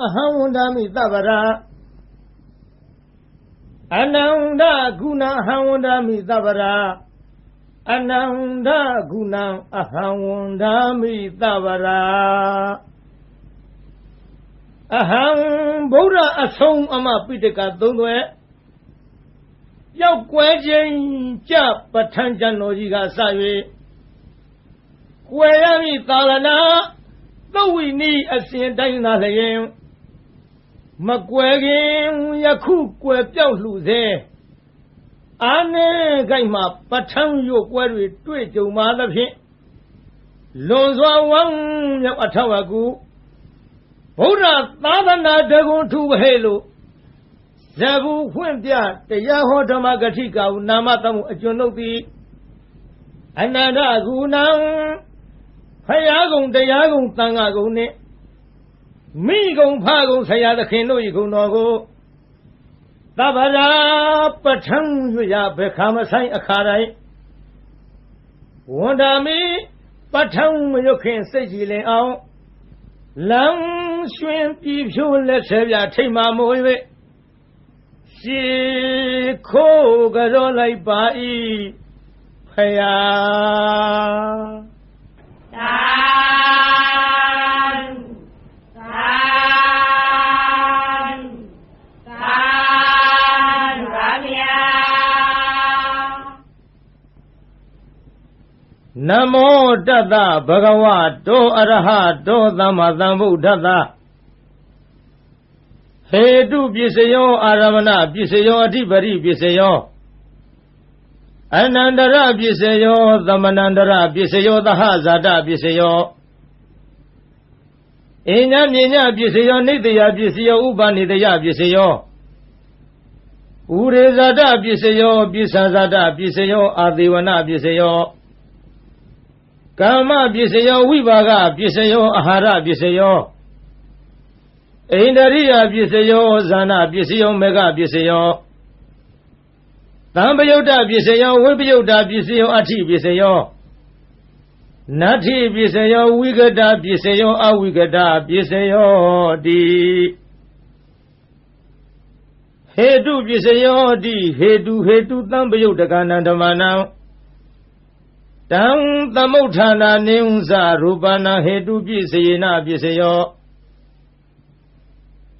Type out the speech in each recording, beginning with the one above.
ahawundami tabara Ananda guna ahawundami tabara Ananda guna ahawundami tabara Aham Buddha asong ama pitaka dungweရောက်ကွဲခြင်းကြပဋ္ဌာန်းကျမ်းတော်ကြီးကစ၍ကွယ်ရမည်သာလနာသုဝိနိအစဉ်တိုင်းသာလျင်မကွယ်ခင်ယခုကွယ်ပြောက်လှစေအာနေခိုက်မှပဋ္ဌာန်းရွကွဲတွေတွေ့ကြုံပါသဖြင့်လွန်စွာဝမ်းမြောက်အထောက်အကူဘုရားသာသနာတကွန်ထူဟဲ့လို့ဇဘူဖွင့်ပြတရားဟောဓမ္မဂတိကဟုနာမတမှုအကျွန်းတို့သည်အနန္တဂုဏံဖယားကုံတရားကုံသံဃာကုံနှင့်မိကုံဖကုံဆရာသခင်တို့၏ဂုဏ်တော်ကိုသဗ္ဗရာပဋ္ဌံရွရဘခမဆိုင်အခါတိုင်းဝန္ဒာမိပဋ္ဌံမရုခင်စိတ်ကြည်လင်အောင်လမ်းရွှင်ပြည်ဖြိုးလက်ဆဲပြထိတ်မှမိုး၍ရှိခိုးကြောလိုက်ပါ၏ဖယားသာနမောတတ္တဘဂဝတောအရဟတောသမ္မာသမ္ဗုဒ္ဓတ္တဟေတုပစ္စယောအာရမဏပစ္စယောအဓိပရိပစ္စယောအနန္တရပစ္စယောသမနန္တရပစ္စယောသဟဇာတပစ္စယောအဉ္ဉမြဉ္ပစ္စယောနိတ္တယပစ္စယောဥပနိတယပစ္စယောဥရေဇာတပစ္စယောပိစ္ဆဇာတပစ္စယောအာသေဝနပစ္စယောကာမပစ္စယောဝိပါကပစ္စယောအာဟာရပစ္စယောဣန္ဒရိယပစ္စယောဇာနာပစ္စယောမေဃပစ္စယောသံပယုတ်တပစ္စယောဝိပယုတ်တပစ္စယောအဋ္ဌိပစ္စယောနတ္ထိပစ္စယောဝိကတပစ္စယောအဝိကတပစ္စယောတိဟေတုပစ္စယောတိဟေတုသံပယုတ်တကနံဓမ္မနံတံသမုဋ္ဌာနာနိဥ္ဇရူပနာဟေတုပစ္စယေနပစ္စယော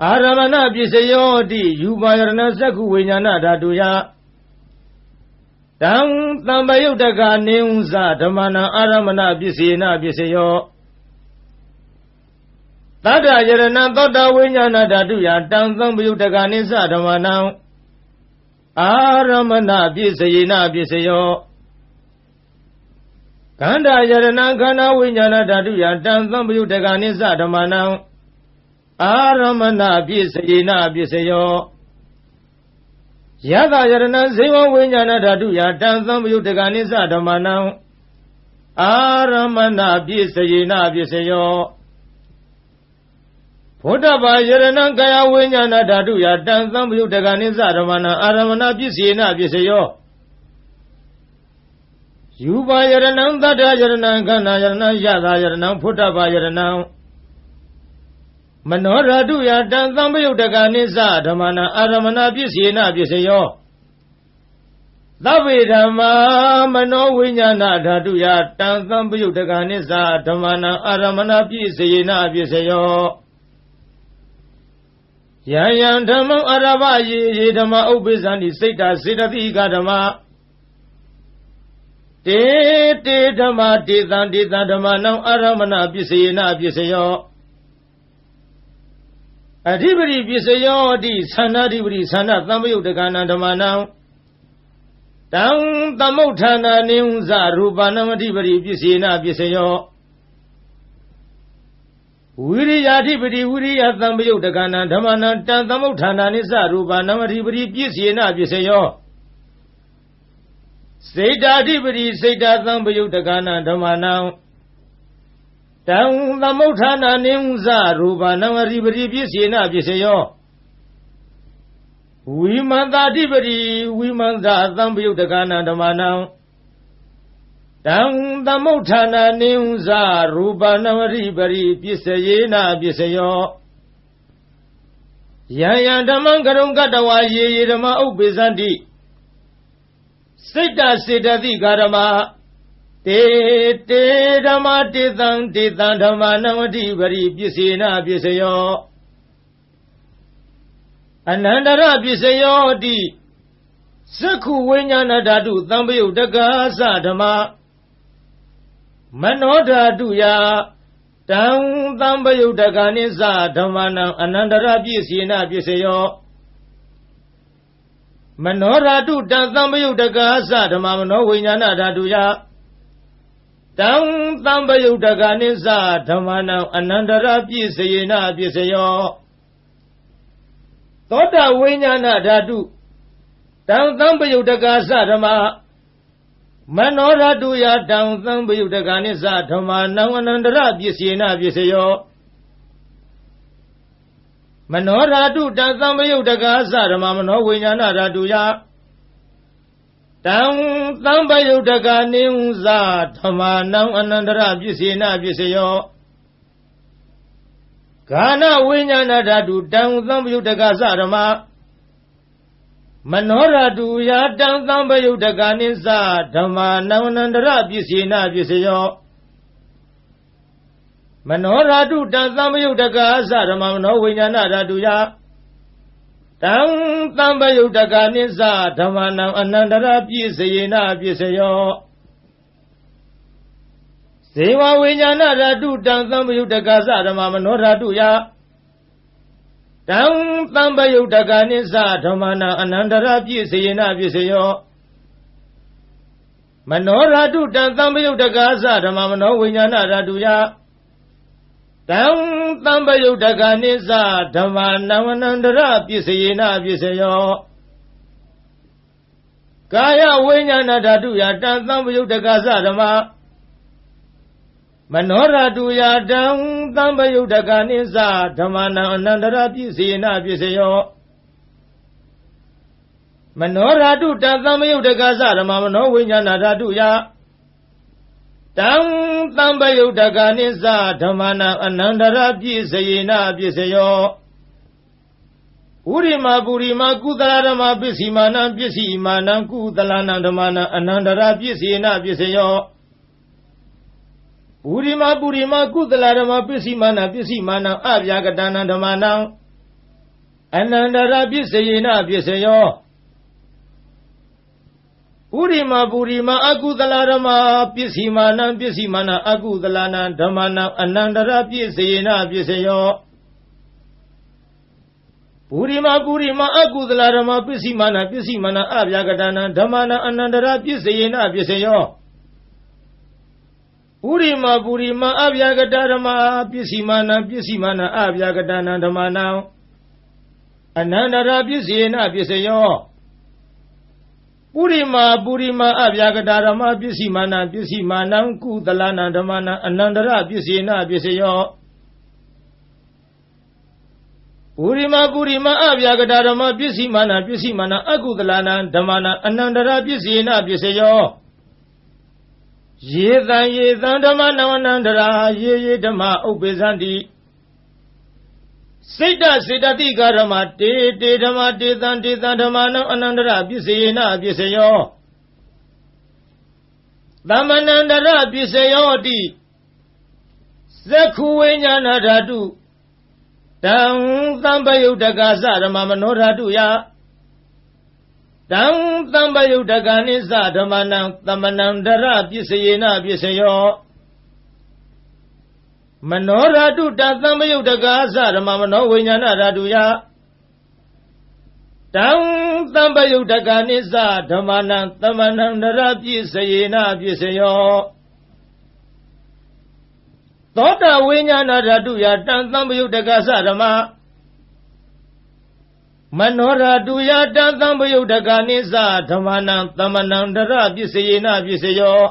အာရမဏပစ္စယောတိယူပါယရဏသက္ခုဝိညာဏဓာတုယတံသံပယုတ်တကနေဥ္ဇဓမ္မနံအာရမဏပစ္စယေနပစ္စယောသတ္တယရဏသောတဝိညာဏဓာတုယတံသံပယုတ်တကနေသဓမ္မနံအာရမဏပစ္စယေနပစ္စယောခန္ဓာယရဏခန္ဓာဝိညာဏဓာတုယတံသံပယုတ်တကနေသဓမ္မနံအာရမဏပစ္စယေနပစ္စယောယတယရဏဇေဝဝိညာဏဓာတုယတံသံပယုတ်တကနိသဓမ္မနံအာရမဏပစ္စယေနပစ္စယောဘုဒ္ဓဘာယရဏကာယဝိညာဏဓာတုယတံသံပယုတ်တကနိသဓမ္မနံအာရမဏပစ္စယေနပစ္စယောယူပါယရဏသတ္တယရဏခန္ဓာယရဏယတယရဏဘုဒ္ဓဘာယရဏမနောဓာတုယတံသံပယုတ်တကနိသဓမ္မနံအာရမဏပစ္စယေနပစ္စယောသဗ္ဗေဓမ္မာမနောဝိညာဏဓာတုယတံသံပယုတ်တကနိသဓမ္မနံအာရမဏပစ္စယေနပစ္စယောယံယံဓမ္မံအာရဘယေဓမ္မဥပ္ပဇ္ဇန္တိစိတ်တာစေတသိကဓမ္မတေဓမ္မတေသံဓမ္မနံအာရမဏပစ္စယေနပစ္စယောအဓိပတိပစ္စယောတိသန္နာဓိပတိသန္နာသံပယုတ်တကနံဓမ္မနံတံသမုဋ္ဌာနာနိဥ္ဇရူပနံအဓိပတိပစ္စယေနပစ္စယောဝိရိယာဓိပတိဝိရိယသံပယုတ်တကနံဓမ္မနံတံသမုဋ္ဌာနာနိစ္စရူပနံအဓိပတိပစ္စယေနပစ္စယောစေတာဓိပတိစေတာသံပယုတ်တကနံဓမ္မနံတံသမုဋ္ဌာနာနိဥ္ဇရူပနံအဓိပတိပစ္စယေနပစ္စယောဝိမန္တာဓိပတိဝိမန္တာသံပယုတ်တကနံဓမ္မနံတံသမုဋ္ဌာနာနိဥ္ဇရူပနံအဓိပတိပစ္စယေနပစ္စယော ယံယံဓမ္မံကရုံကတဝါယေယေဓမ္မဥပ္ပေသန္တိစိတ်တစေတသိကာရမတေတေဓမ္မတေသံတေသံဓမ္မနဝတိပရိပစ္စေနပစ္စယောအနန္တရပစ္စယောတိသက္ခုဝိညာဏဓာတုသံပယုတ်တက္ကာသဓမ္မမနောဓာတုယတံသံပယုတ်တက္ကာနိသဓမ္မနံအနန္တရပစ္စေနပစ္စယောမနောဓာတုတံသံပယုတ်တက္ကာသဓမ္မမနောဝိညာဏဓာတုယတံသံပယုတ်တက္ကာနိသဓမ္မနံအနန္တရပစ္စေနပစ္စယောသောတဝိညာဏဓာတုတံသံပယုတ်တက္ကာသဓမ္မမနောဓာတုယတံသံပယုတ်တက္ကာနိသဓမ္မနံအနန္တရပစ္စေနပစ္စယောမနောဓာတုတံသံပယုတ်တက္ကာသဓမ္မမနောဝိညာဏဓာတုယတံသံပယုတ်တက္ကာနိသဓမ္မနံအနန္တရပစ္စေနပစ္စယောဂာနဝိညာဏဓာတုတံသံပယုတ်တက္ကာသဓမ္မမနောဓာတုယတံသံပယုတ်တက္ကာနိသဓမ္မနံအနန္တရပစ္စေနပစ္စယောမနောဓာတုတံသံပယုတ်တက္ကာသဓမ္မမနောဝိညာဏဓာတုယတံသံပယုတ်တက္ကာနိသဓမ္မနံအနန္တရပစ္စေနပစ္စယောဇေဝဝိညာဏဓာတုတံသံပယုတ်တက္ကာသဓမ္မမနောဓာတုယတံသံပယုတ်တက္ကာနိသဓမ္မနံအနန္တရပစ္စေနပစ္စယောမနောဓာတုတံသံပယုတ်တက္ကာသဓမ္မမနောဝိညာဏဓာတုယတံသံပယုတ်တက္ကာနိသဓမ္မနံအနန္တရပစ္စေနပစ္စယောကာယဝိညာဏဓာတုယတံသံပယုတ်တက္ကာသဓမ္မမနောဓာတုယတံသံပယုတ်တက္ကာနိသဓမ္မနံအနန္တရပစ္စေနပစ္စယောမနောဓာတုတံသံပယုတ်တက္ကာသဓမ္မမနောဝိညာဏဓာတုယတံသံပယုတ်တက္ကာနိသဓမ္မနံအနန္တရပစ္စေနပစ္စယောဥရိမာပုရိမာကုသလဓမ္မပစ္စီမာနံပစ္စီမာနံကုသလနံဓမ္မနံအနန္တရပစ္စေနပစ္စယောဥရိမာပုရိမာကုသလဓမ္မပစ္စီမာနံပစ္စီမာနံအဗျာကတနံဓမ္မနံအနန္တရပစ္စေနပစ္စယောဥရိမာပုရိမာအကုသလဓမ္မပစ္စီမာနံပစ္စီမာနံအကုသလနံဓမ္မနံအနန္တရပစ္စေနပစ္စယောပုရိမာပုရိမာအကုသလဓမ္မပစ္စီမာနံပစ္စီမာနံအဗျာကတနံဓမ္မနံအနန္တရပစ္စေနပစ္စယောဥရိမာပုရိမာအဗျာကတဓမ္မပစ္စီမာနံပစ္စီမာနံအဗျာကတနံဓမ္မနံအနန္တရပစ္စေနပစ္စယောပုရိမာပုရိမာအဗျာကတဓမ္မပစ္စီမာနံပစ္စီမာနံကုသလနံဓမ္မနံအနန္တရပစ္စေနပစ္စယောပုရိမာပုရိမာအဗျာကတဓမ္မပစ္စီမာနံပစ္စီမာနံအကုသလနံဓမ္မနံအနန္တရပစ္စေနပစ္စယောယေသံဓမ္မနံအနန္တရာယေယေဓမ္မဥပ္ပေသန္တိစိတ်တစေတသိကာရမတေတေဓမ္မတေသံတေသံဓမ္မနံအနန္တရပစ္စေနပစ္စယောသမ္မနန္တရပစ္စယောတိသက္ခုဝိညာဏဓာတုတံသံပယုတ်တက္ကာသဓမ္မမနောဓာတုယတံသံပယုတ်တက္ကာနိသဓမ္မနံသမ္မနန္တရပစ္စေနပစ္စယောမနောဓာတုတံသံပယုတ်တက္ကာသဓမ္မမနောဝိညာဏဓာတုယတံသံပယုတ်တက္ကာနိသဓမ္မနံသမ္မနန္တရပစ္စေနပစ္စယောသောတဝိညာဏဓာတုယတံသံပယုတ်တက္ကာသဓမ္မမနောဓာတုယတံသံပယုတ်တက္ကာနိသဓမ္မနံသမ္မနန္တရပစ္စေနပစ္စယော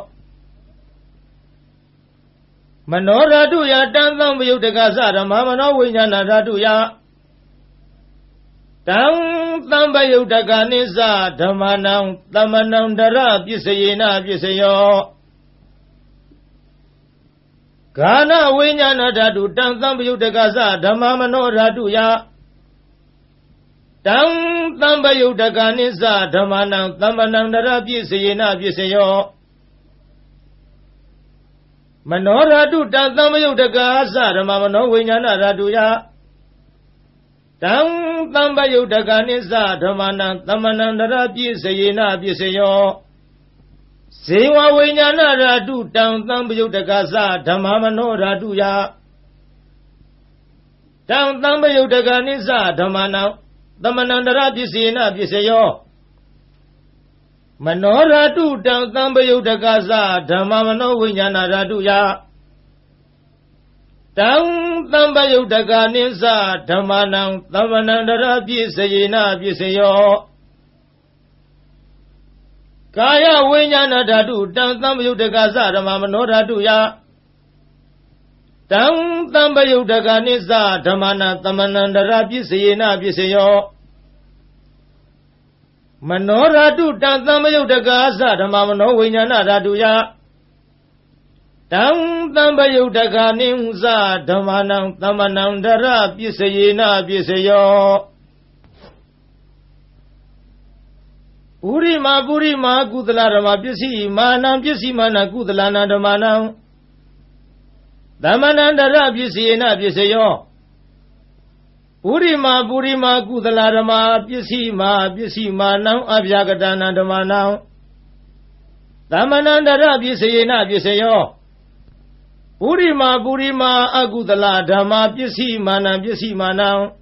မနောဓာတုယတံသံပယုတ်တက္ကာသဓမ္မမနောဝိညာဏဓာတုယတံသံပယုတ်တက္ကာနိသဓမ္မနံသမ္မနန္တရပစ္စေနပစ္စယောဂာနဝိညာဏဓာတုတံသံပယုတ်တက္ကာသဓမ္မမနောဓာတုယ Tang Tamba Yudaganisa Dhamanam Tamanandara Pisayena Pisayo Manora to Tama Yudagasa Ramano Vinyana Raduya Tang Tamba Yudaganisa Dhamanam Tamanandara Pisayena Pisayo Sewa Vinyana Radu Tang Tamba Yudagasa Dhamamano Raduya Tang Tamba Yudaganisa Dhamanam Tamanandara Pisayena Pisayo Manora tu Tang Tamba Yudagasa Dhammamano Vinyana Raduya Tang Tamba Yudaganisa Dhammanam Tamanandara Pisayena Pisayo Kaya Vinyana Radu Tang Tamba Yudagasa Dhammamano Raduya Tang Tamba Yudaganisa Dhammanam Tamanandara Pisayena Pisayo Manora tu Tang Tamba Yudagasa Dhammamano Vinyana Raduya Tang Tamba Yudaganisa Dhammanam Tamanandara Pisayena Pisayo Purima Kudala Rama Pisi Manam Pisi Mana Kudalana Dhamanam Tamanandara Pisayena Pisayo Purima Kudala Rama Pisi Manam Abhyagadana Dhamanam Tamanandara Pisayena Pisayo Purima Agudala Dhamma Pisi Manam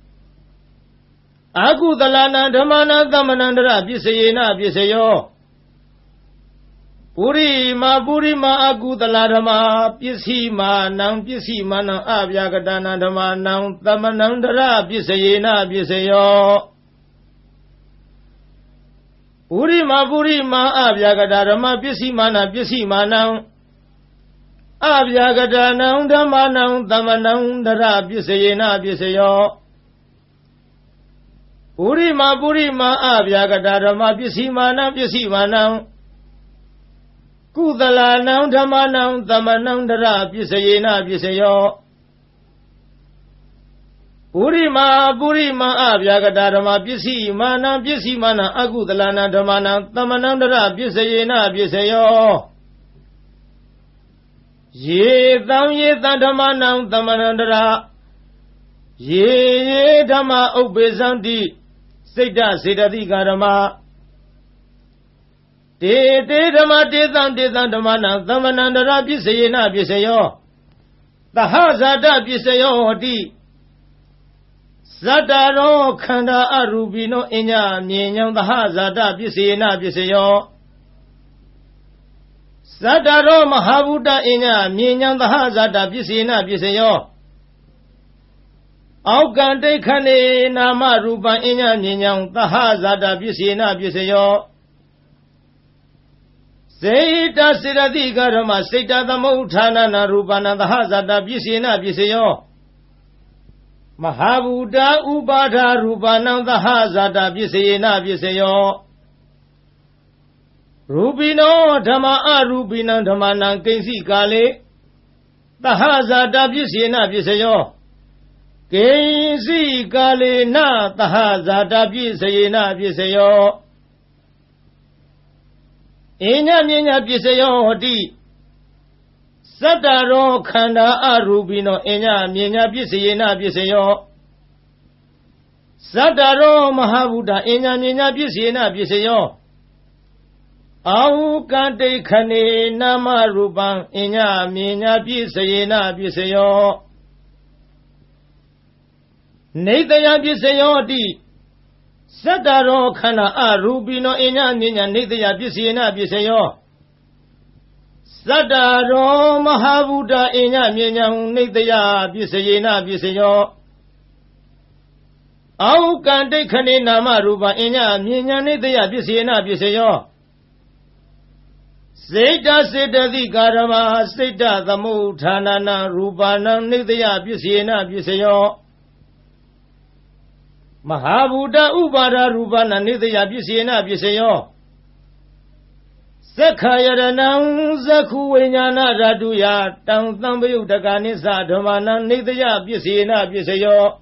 Agudalana Dhamanam Tamanandara Pisayena Pisayo Purima Agudala Dhamma Pisi Manam Abhyagadana Dhamanam Tamanandara Pisayena Pisayo Purima Abhyagadana Dhamma Pisi Manam Abhyagadana Dhamanam Tamanandara Pisayena Pisayo Purima Abhyagadana Dhamma Pisi Manam Kudalanam Dhamanam Tamanandara Pisayena Pisayo Purima Abhyagadana Dhamma Pisi Manam Agudalana Dhamanam Tamanandara Pisayena Pisayo Ye Dhamanam Tamanandara Ye Dhamma Ubezanti Seda Sedati Karama Te Dhamma Te Dhamanam Tamanandara Pisayena Pisayo Tahazada Pisayo Di Zadaro Khanda Arubino Inya Nyenyam Tahazada Pisayena Pisayo Zadaro Mahabuddha Inya Nyenyam Tahazada Pisayena Pisayo Aukante Khane Nama Rupa Inya Nyenyam Tahazada Pisayena Pisayo Seita Siddhati Karama Seita Dhammauthana Rupana Tahazada Pisayena Pisayo Mahabuddha Upada Rupana Tahazada Pisayena Pisayo Rupino Dhamma Arupina Dhammana Kaisi Kale Tahazada Pisayena Pisayo Kaisi Kale Na Tahazada Pisayena Pisayo Inya Pisayo Di Sataro Khanda Arubino Inya Pisayena Pisayo Sataro Mahabuddha Inya Pisayena Pisayo Aukante Khane Nama Rupang Inya Pisayena Pisayo Nidaya Pisayo Di Sataro Khana Arubino Inya Nidaya Pisayena Pisayo Sataro Mahabuddha Inya Nidaya Pisayena Pisayo Aukante Khane Nama Rupa Inya Nidaya Pisayena Pisayo Seita Siddhati Karama Seita Dhammauthana Rupana Nidaya Pisayena Pisayo Mahabuddha Upada Rupana Nidaya Pisayena Pisayo Sakhayaranam Zakhu Vinyana Raduya Tang Tamba Yudaganisa Dhammana Nidaya Pisayena Pisayo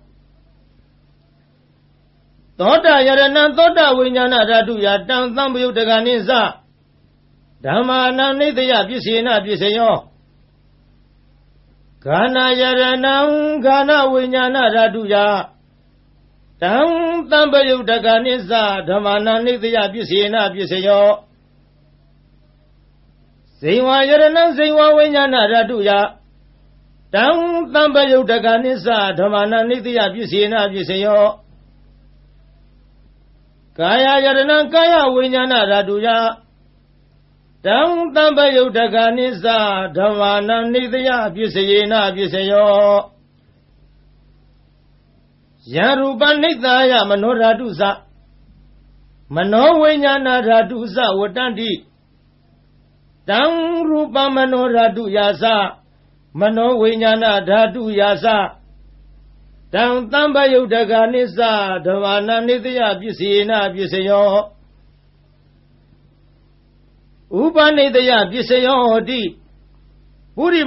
သောတာယရဏံသောတာဝိညာဏဓာတုယတံသံပယုတ်တကနိစ္စဓမ္မာနံနိတယပစ္စေနပစ္စယောဂာနာယရဏံဂာနဝိညာဏဓာတုယတံသံပယုတ်တကနိစ္စဓမ္မာနံနိတယပစ္စေနပစ္စယောဇိဝယရဏံဇိဝဝိညာဏဓာတုယတံသံပယုတ်တကနိစ္စဓမ္မာနံနိတယပစ္စေနပစ္စယောကာယယရဏံကာယဝိညာဏဓာတုယတံသံပယုတ်တကနိစ္စဓမ္မာနံနိတယပစ္စယေနပစ္စယောယံရူပနိတယမနောဓာတုသမနောဝိညာဏဓာတုသဝတ္တန္တိတံရူပမနောဓာတုယာသမနောဝိညာဏဓာတုယာသတံသံပယုတ်တကနိစ္စဓမ္မာနံနိတယပစ္စေနပစ္စယောဥပနိတယပစ္စယောဟောတိပုရိ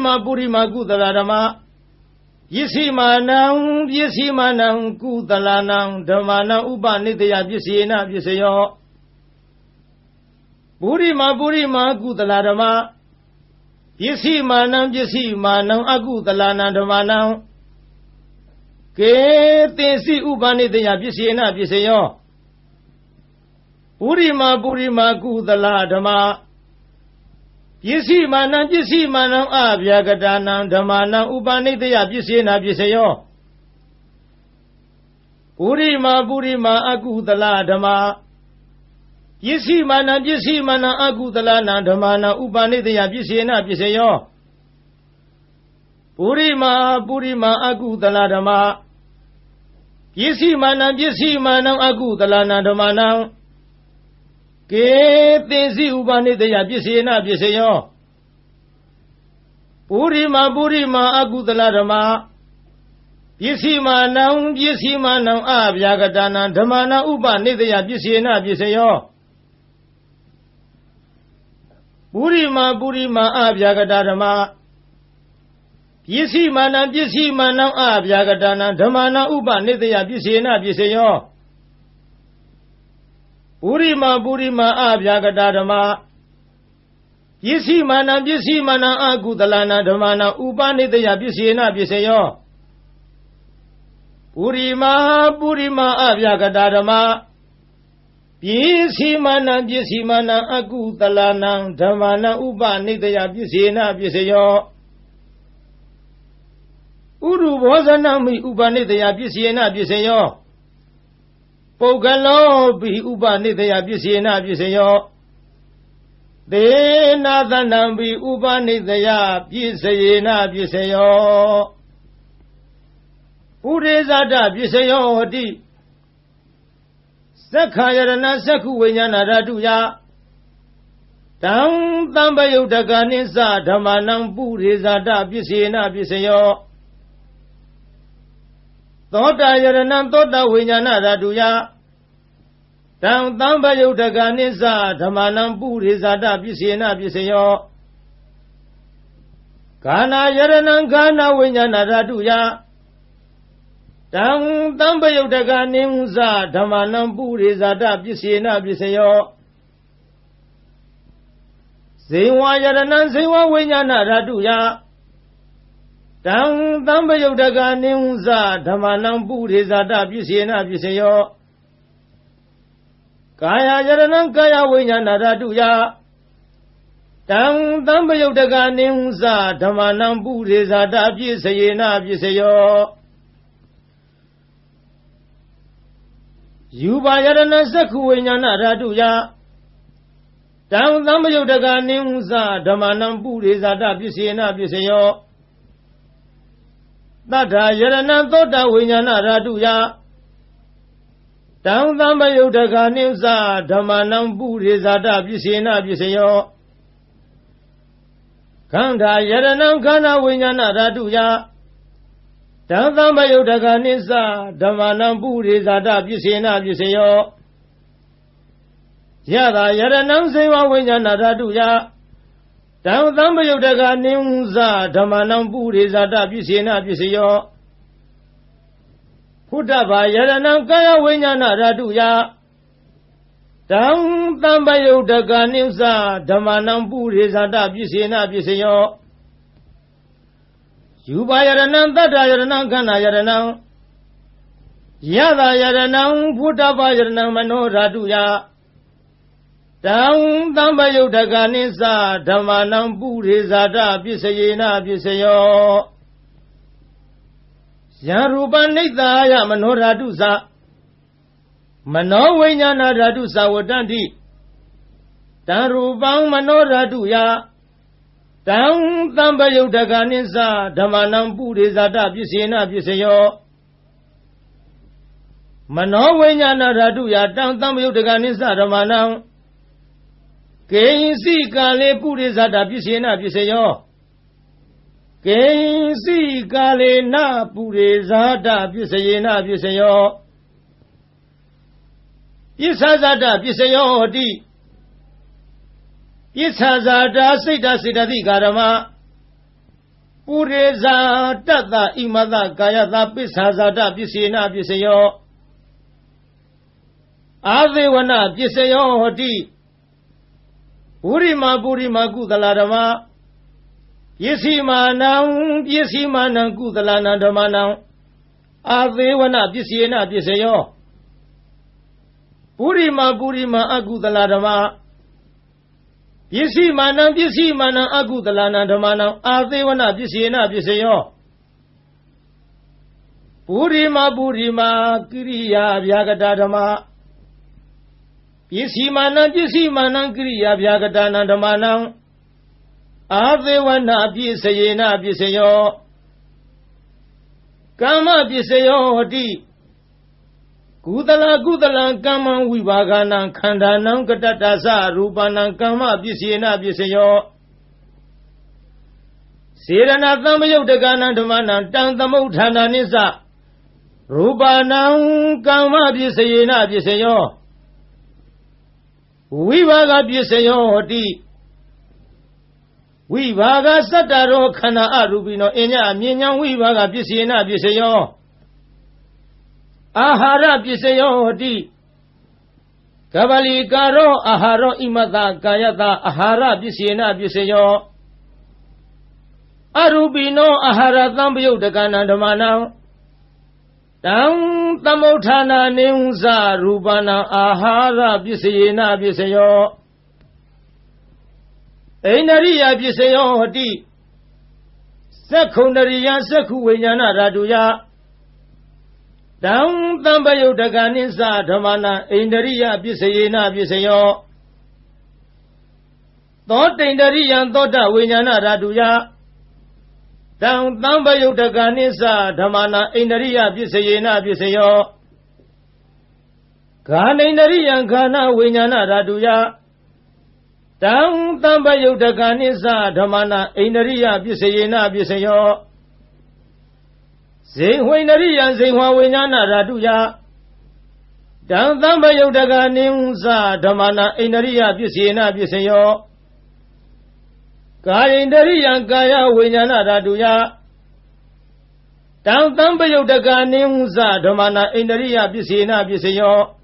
မာကုသလဓမ္မပစ္စည်းမာနံကုသလနံဓမ္မာနံဥပနိတယပစ္စေနပစ္စယောပုရိမာကုသလဓမ္မပစ္စည်းမာနံအကုသလနံဓမ္မာနံကေသေစီဥပနိတယပစ္စေနပစ္စယောပုရိမာကုသလဓမ္မပစ္စည်းမာနံအဗျာကတာနံဓမ္မာနံဥပနိတယပစ္စေနပစ္စယောပုရိမာအကုသလဓမ္မပစ္စည်းမာနံအကုသလနံဓမ္မာနံဥပနိတယပစ္စေနပစ္စယောပုရိမာအကုသလဓမ္မပစ္စည်းမာနံအကုသလနံဓမ္မာနံကေသေစီဥပနိတယပစ္စေနပစ္စယောပုရိမာအကုသလဓမ္မပစ္စည်းမာနံအဗျာကတာနံဓမ္မာနံဥပနိတယပစ္စေနပစ္စယောပုရိမာအဗျာကတာဓမ္မပစ္စည်းမာနံအဗျာကတာနံဓမ္မာနံဥပနိတယပစ္စေနပစ္စယောပုရိမာအဗျာကတာဓမ္မပစ္စည်းမာနံအကုသလနံဓမ္မာနံဥပနိတယပစ္စေနပစ္စယောပုရိမာအဗျာကတာဓမ္မပစ္စည်းမာနံအကုသလနံဓမ္မာနံဥပနိတယပစ္စေနပစ္စယောဥရုဘောဇနမိဥပနိတယပစ္စေနပစ္စယောပုဂ္ဂလောပိဥပနိတယပစ္စေနပစ္စယောသေနာသနံပိဥပနိတယပစ္စယေနပစ္စယောပုရိဇာတပစ္စယောဟောတိသက္ခာယရဏသက္ခုဝိညာဏဓာတုယတံသံပယုတ်တကနိစ္စဓမ္မာနံပုရိဇာတပစ္စေနပစ္စယောသောတာယရဏံသောတာဝိညာဏဓာတုယတံသံပယုတ်တကနိစ္စဓမ္မာနံပုရိဇာတပစ္စေနပစ္စယောဂာနာယရဏံဂာနဝိညာဏဓာတုယတံသံပယုတ်တကနိစ္စဓမ္မာနံပုရိဇာတပစ္စေနပစ္စယောဇိဝယရဏံဇိဝဝိညာဏဓာတုယတံသံပယုတ်တကနိစ္စဓမ္မာနံပုရိဇာတပစ္စေနပစ္စယောကာယယရဏံကာယဝိညာဏဓာတုယတံသံပယုတ်တကနိစ္စဓမ္မာနံပုရိဇာတပစ္စယေနပစ္စယောယူပါယရဏသက္ခုဝိညာဏဓာတုယတံသံပယုတ်တကနိစ္စဓမ္မာနံပုရိဇာတပစ္စေနပစ္စယောသတ္ထာယရဏသောတာဝိညာဏဓာတုယတံသံပယုတ်တကနိစ္စဓမ္မာနံပုရိဇာတပစ္စေနပစ္စယောခန္ဓာယရဏံခန္ဓာဝိညာဏဓာတုယတံသံပယုတ်တကနိစ္စဓမ္မာနံပုရိဇာတပစ္စေနပစ္စယောယတာယရဏံဇိဝဝိညာဏဓာတုယတံသံပယုတ်တကနိစ္စဓမ္မာနံပုရိဇာတပစ္စေနပစ္စယောဖ Putaba Yaranam Kaya Winyana Raduya Dam Tambayo Daganimsa Damanam Purizada Bisina Bisayo Yubayaranam Tata Yaranam Kana Yaranam Yada Yaranam Putaba Yaranam Mano Raduya Dam Tambayo Daganimsa Damanam Purizada Bisayina Bisayo Yaruba Nitaya Mano Radusa Mano Winyana Radusa Wadanti Darubang Mano Raduya Dam Tambayo Daganisa Damanam Purizada Bisina Bisayo Mano Winyana Raduya Dam Tambayo Daganisa Damanam Kainsi Kale Purizada Bisina Bisayo Kainsi Kale Na Purizada Bisayina Bisayo Isazada Bisayo Di Isazada Sita Sidati Garama Pureza Tata Imada Kayata Pisazada Bisina Bisayo Adewana Bisayo Di Urima Kudalarama Yesimanang Kudalana Damanang Adewana Bisina Bisayo Purima Agudaladama Yesimanang Agudalana Damanang Adewana Bisina Bisayo Purima Kiriya Vyagadadama Yesimanang Kiriya Vyagadana Damanang Adewana Bisayena Bisayo Kama Bisayo Di Kudala Kama Vivagana Kandanam Katatasa Rupanam Kama Bisayena Bisayo Sirana Tamayo Dagana Damana Tantamutana Nisa Rupanam Kama Bisayena Bisayo Vivaga Bisayo Di Vivaga Sataro Kana Arubino Enya Minya Vivaga Bisina Bisayo Ahara Bisayo Di Kavali Karo Aharo Imata Kayata Ahara Bisina Bisayo Arubino Ahara Tambayo Dagana Damana Dam Tamotana Neunza Rubana Ahara Bisina Bisayo Ainariya Bisayo Di Secondariya Seku Winyana Raduya Dam Tambayo Daganisa Damana Ainariya Bisayena Bisayo Thought Indariya Thoda Winyana Raduya Dam Tambayo Daganisa Damana Ainariya Bisayena Bisayo Ganainariya Gana Winyana Raduya Dam Tambayo Daganisa Damana Ainariya Bisayena Bisayo Zingwainariya Zingwa Winyana Raduya Dam Tambayo Daganisa Damana Ainariya Bisayena Bisayo Kaindariya Kaya Winyana Raduya Dam Tambayo Daganisa Damana Ainariya Bisayena Bisayo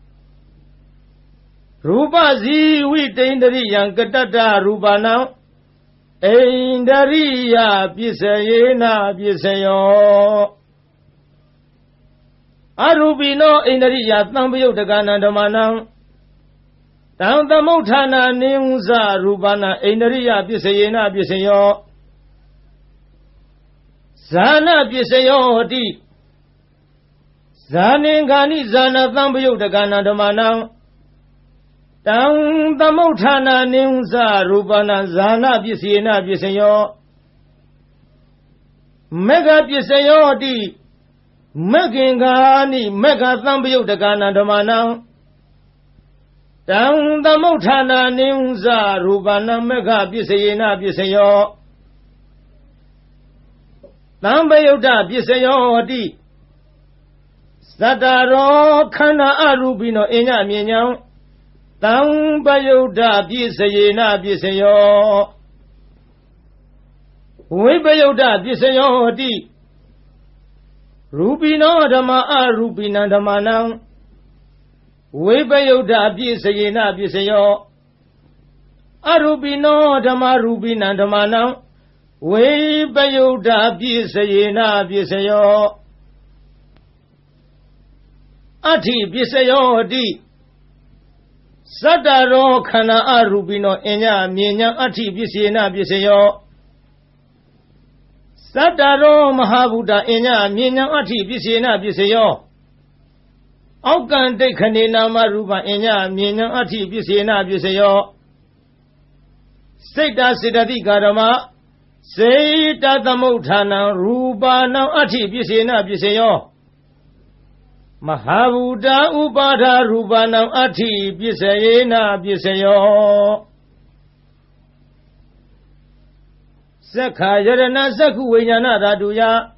Rupa Ziwi Tendariya Katata Rupana Indariya Bisayena Bisayo Arubino Indariya Tambayo Dagana Damana Dam Tamotana Neunza Rupana Indariya Bisayena Bisayo Zana Bisayo Di Zaningani Zana Tambayo Dagana Damana Dam Tamotana Neunza Rupana Zana Bisayena Bisayo Mega Bisayo Di Megingani Mega Tambayo Dagana Damana Dam Tamotana Neunza Rupana Mega Bisayena Bisayo Tambayo Bisayo Di Sataro Kana Arubino Enya Minyang Tambayo Bisayena Bisayo Vibayo Bisayo Di Rupino Dhamma Arupina Dhammanam Vipayuddha Pisayena Pisayo Arupino Dhamma Rupina Dhammanam Vipayuddha Pisayena Pisayo Ati Pisayo Di Sadaro Khana Arupino Enya Mienya Ati Pisayena Pisayo Sadaro Mahabuddha Enya Mienya Ati Pisayena Pisayo Aukan Dekhane Nama Rupa Enya Mienya Ati Pisayena Pisayo Sita Siddhati Karama Sita Thamutthana Rupa Nam Ati Pisayena Pisayo Mahabuddha Upada Rupa Nam Ati Pisayena Pisayo Sakha Yarana Sakhu Vijnana Raduya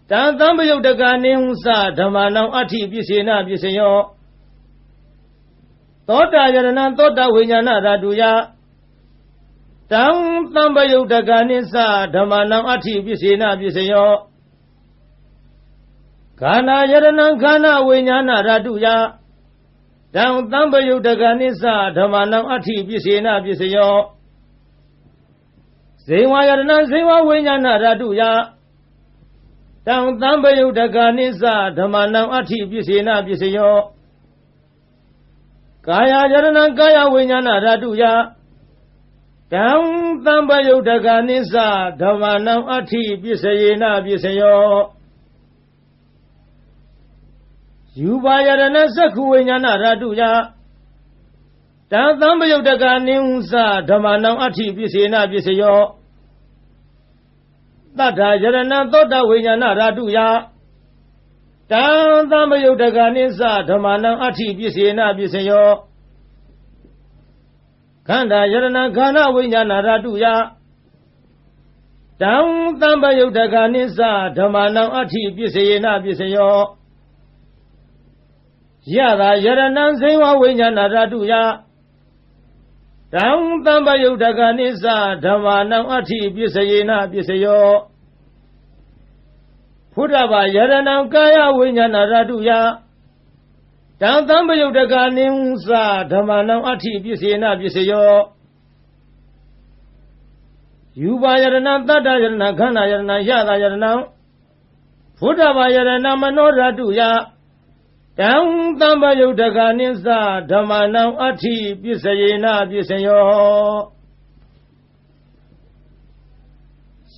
Tantambayuddhaka Nihunsa Dhammanam Ati Pisayena Pisayo Tota Yarana Tota Vijnana Raduya Tantambayuddhaka Nihunsa Dhammanam Ati Pisayena Pisayo Kana Yarana Kana Vijnana Raduya Tantambayuddhaka Nihunsa Dhammanam Ati Pisayena Pisayo Zewa Yarana Zewa Vijnana Raduya Tantambayuddhaka Nihunsa Dhammanam Ati Pisayena Pisayo Kaya Yarana Kaya Vijnana Raduya Tantambayuddhaka Nihunsa Dhammanam Ati Pisayena Pisayo Yuva Yarana Sakhu Vijnana Raduya Tantambayuddhaka Nihunsa Dhammanam Ati Pisayena Pisayo Tata Yarana Tota Vijnana Raduya Tantambayuddhaka Nihunsa Dhammanam Ati Pisayena Pisayo Khanda Yarana Khana Vijnana Raduya Tantambayuddhaka Nihunsa Dhammanam Ati Pisayena Pisayo Yada Yarana Zewa Vijnana Raduya Tantambayuddhaka Nihunsa Dhammanam Ati Pisayena Pisayo Pudava Yarana Kaya Vijnana Raduya Tantambayuddhaka Nihunsa Dhammanam Ati Pisayena Pisayo Yuva Yarana Tata Yarana Khana Yarana Yada Yarana Pudava Yarana Mano Raduya Tantambayuddhaka Nihunsa Dhammanam Ati Pisayena Pisayo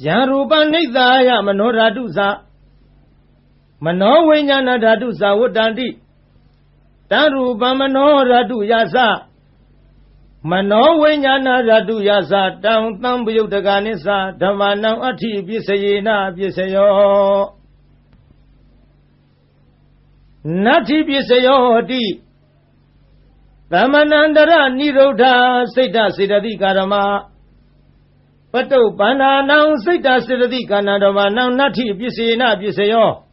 Yarupa Nidaya Mano Radusa Mano Vijnana Radusa Vuddhanti Tarupa Mano Raduyasa Mano Vijnana Raduyasa Tantambayuddhaka Nihunsa Dhammanam Ati Pisayena Pisayo Nati Pisayo Di Dhammanandara Nirodha Sita Siddhati Karama Pato Pananam Sita Siddhati Karama Nati Pisayena Pisayo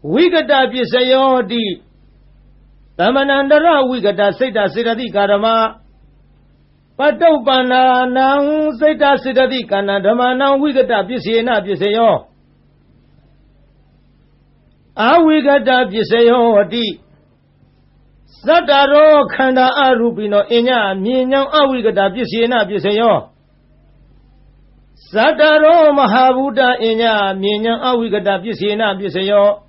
Vigata Pisayo Di Dhammanandara Vigata Sita Siddhati Karama Pato Pananam Sita Siddhati Karama Vigata Pisayena Pisayo Avigata Pisayo Di Sadaro Khanda Arupino Enya Mienya Avigata Pisayena Pisayo Sadaro Mahabuddha Enya Mienya Avigata Pisayena Pisayo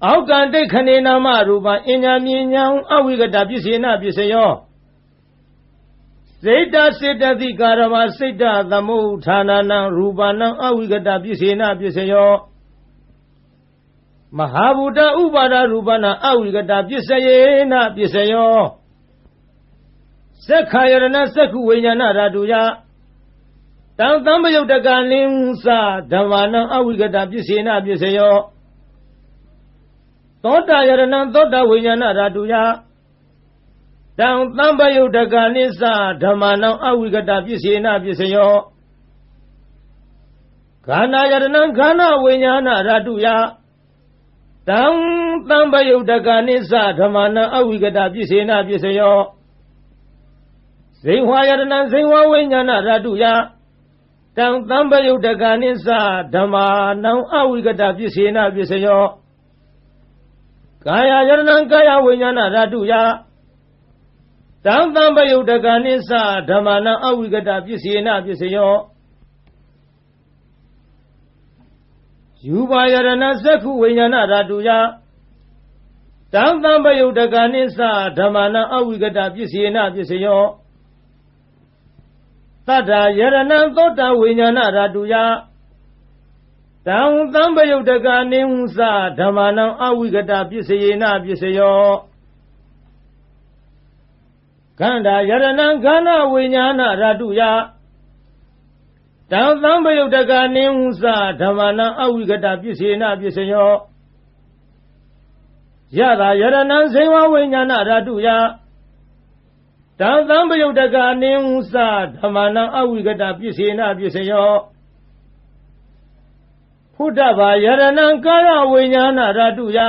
Aukan Dekhane Nama Rupa Enya Mienya Avigata Pisayena Pisayo Sita Siddhati Karama Sita Thamutthana Rupanam Avigata Pisayena Pisayo Mahabuddha Upada Rupana Avigata Pisayena Pisayo Sakha Yarana Sakhu Vijnana Raduya Tantambayuddhaka Nihunsa Dhammanam Avigata Pisayena Pisayo Tota Yarana Tota Vijnana Raduya Tantambayuddhaka Nihunsa Dhammanam Avigata Pisayena Pisayo Khana Yarana Khana Vijnana Raduya Tantambayuddhaka Nihunsa Dhammanam Avigata Pisayena Pisayo Zewa Yarana Zewa Vijnana Raduya တံသံပယုတ်တကနိစ္စဓမ္မာနံအဝိကတပစ္စေနပစ္စယောကာယယရဏံကာယဝိညာဏဓာတုယတံသံပယုတ်တကနိစ္စဓမ္မာနံအဝိကတပစ္စေနပစ္စယောယူပါယရဏသက္ခုဝိညာဏဓာတုယတံသံပယုတ်တကနိစ္စဓမ္မာနံအဝိကတပစ္စေနပစ္စယောသတ္တယရဏံသောတဝိညာဏဓာတုယတံသံပယုတ်တကနိဟုသဓမ္မာနံအဝိကတပစ္စေနပစ္စယောခန္ဓာယရဏံခန္ဓာဝိညာဏဓာတုယတံသံပယုတ်တကနိဟုသဓမ္မာနံအဝိကတပစ္စေနပစ္စယောယတာယရဏံဇေဝဝိညာဏဓာတုယတံသံပယုတ်တကနိဟုသဓမ္မာနံအဝိကတပစ္စေနပစ္စယောဖုဒ္ဓဘာယရဏံကာယဝိညာဏဓာတုယ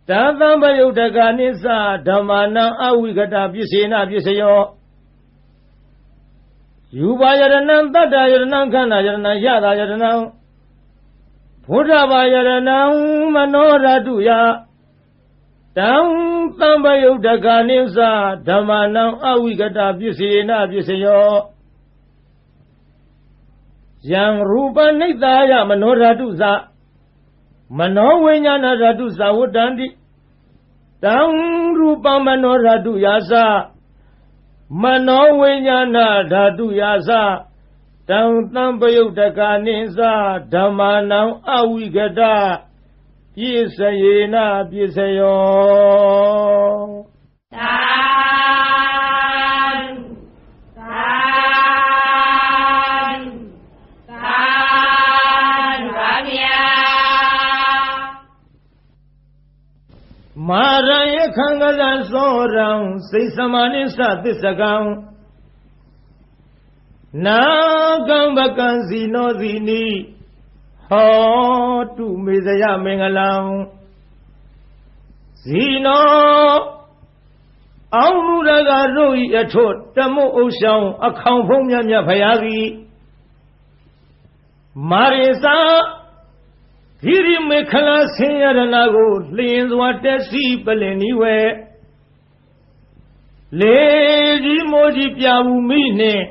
တံသံပယုတ်တကနိစ္စဓမ္မာနံအဝိကတပစ္စေနပစ္စယောယူပါယရဏံတတ္တယရဏံခန္ဓာယရဏံယတာယရဏံဖုဒ္ဓဘာယရဏံမနောဓာတုယတံသံပယုတ်တကနိစ္စဓမ္မာနံအဝိကတပစ္စေနပစ္စယောယံရူပနိတ္တာယမနောဓာတုသမနောဝိညာဏဓာတုသဝတ္တန္တိတံရူပမနောဓာတုယာသမနောဝိညာဏဓာတုယာသတံသံပယုတ်တကနိစ္စဓမ္မာနံအဝိကတပစ္စယေနပစ္စယောသာမာရယခံကဇံသောရံစိတ်စမနိစ္စသစ္စကံနာကံဘကံဇီနောဇီနိဟောတုမေဇယမင်္ဂလံဇီနောအောင်လူရကတို့ဤအထွတ်တမုတ်ဥဆောင်အခေါင်ဖုံးမြတ်မြတ်ဖရာသည်မာရိစာဓိရိမေခလာဆင်းရဏကိုလျင်စွာတက်စီပလင်ဤဝဲလေကြီးမိုးကြီးပြဘူးမိနှင့်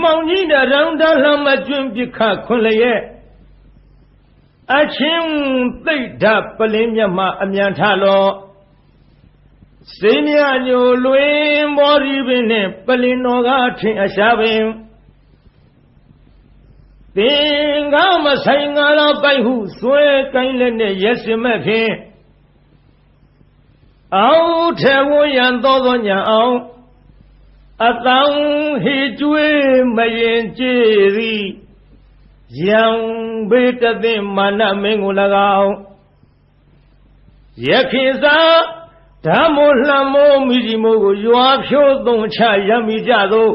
မောင်ကြီးတရံတလှမကျွန်းပြခခွန်လျက်အချင်းသိဒ္ဓပလင်းမြတ်မှအမြန်ထလောစိမ့်မြညိုလွင်ဘောရီပင်နှင့်ပလင်တော်ကထင်အရှားပင်သင်္ကာမဆိုင်ငါလာပိုက်ဟုဆွဲကိုင်းလက်နဲ့ရက်စင်မဲ့ဖြင့်အောက်ထဲဝရန်သောညာအောင်အတံဟိကျွေးမရင်ကြည်သည်ယံဘေတသိမာနမင်းကို၎င်းယခိသာဓမ္မောလှမောမိဒီမိုးကိုရွာဖြိုးသွန်ချရမိကြသော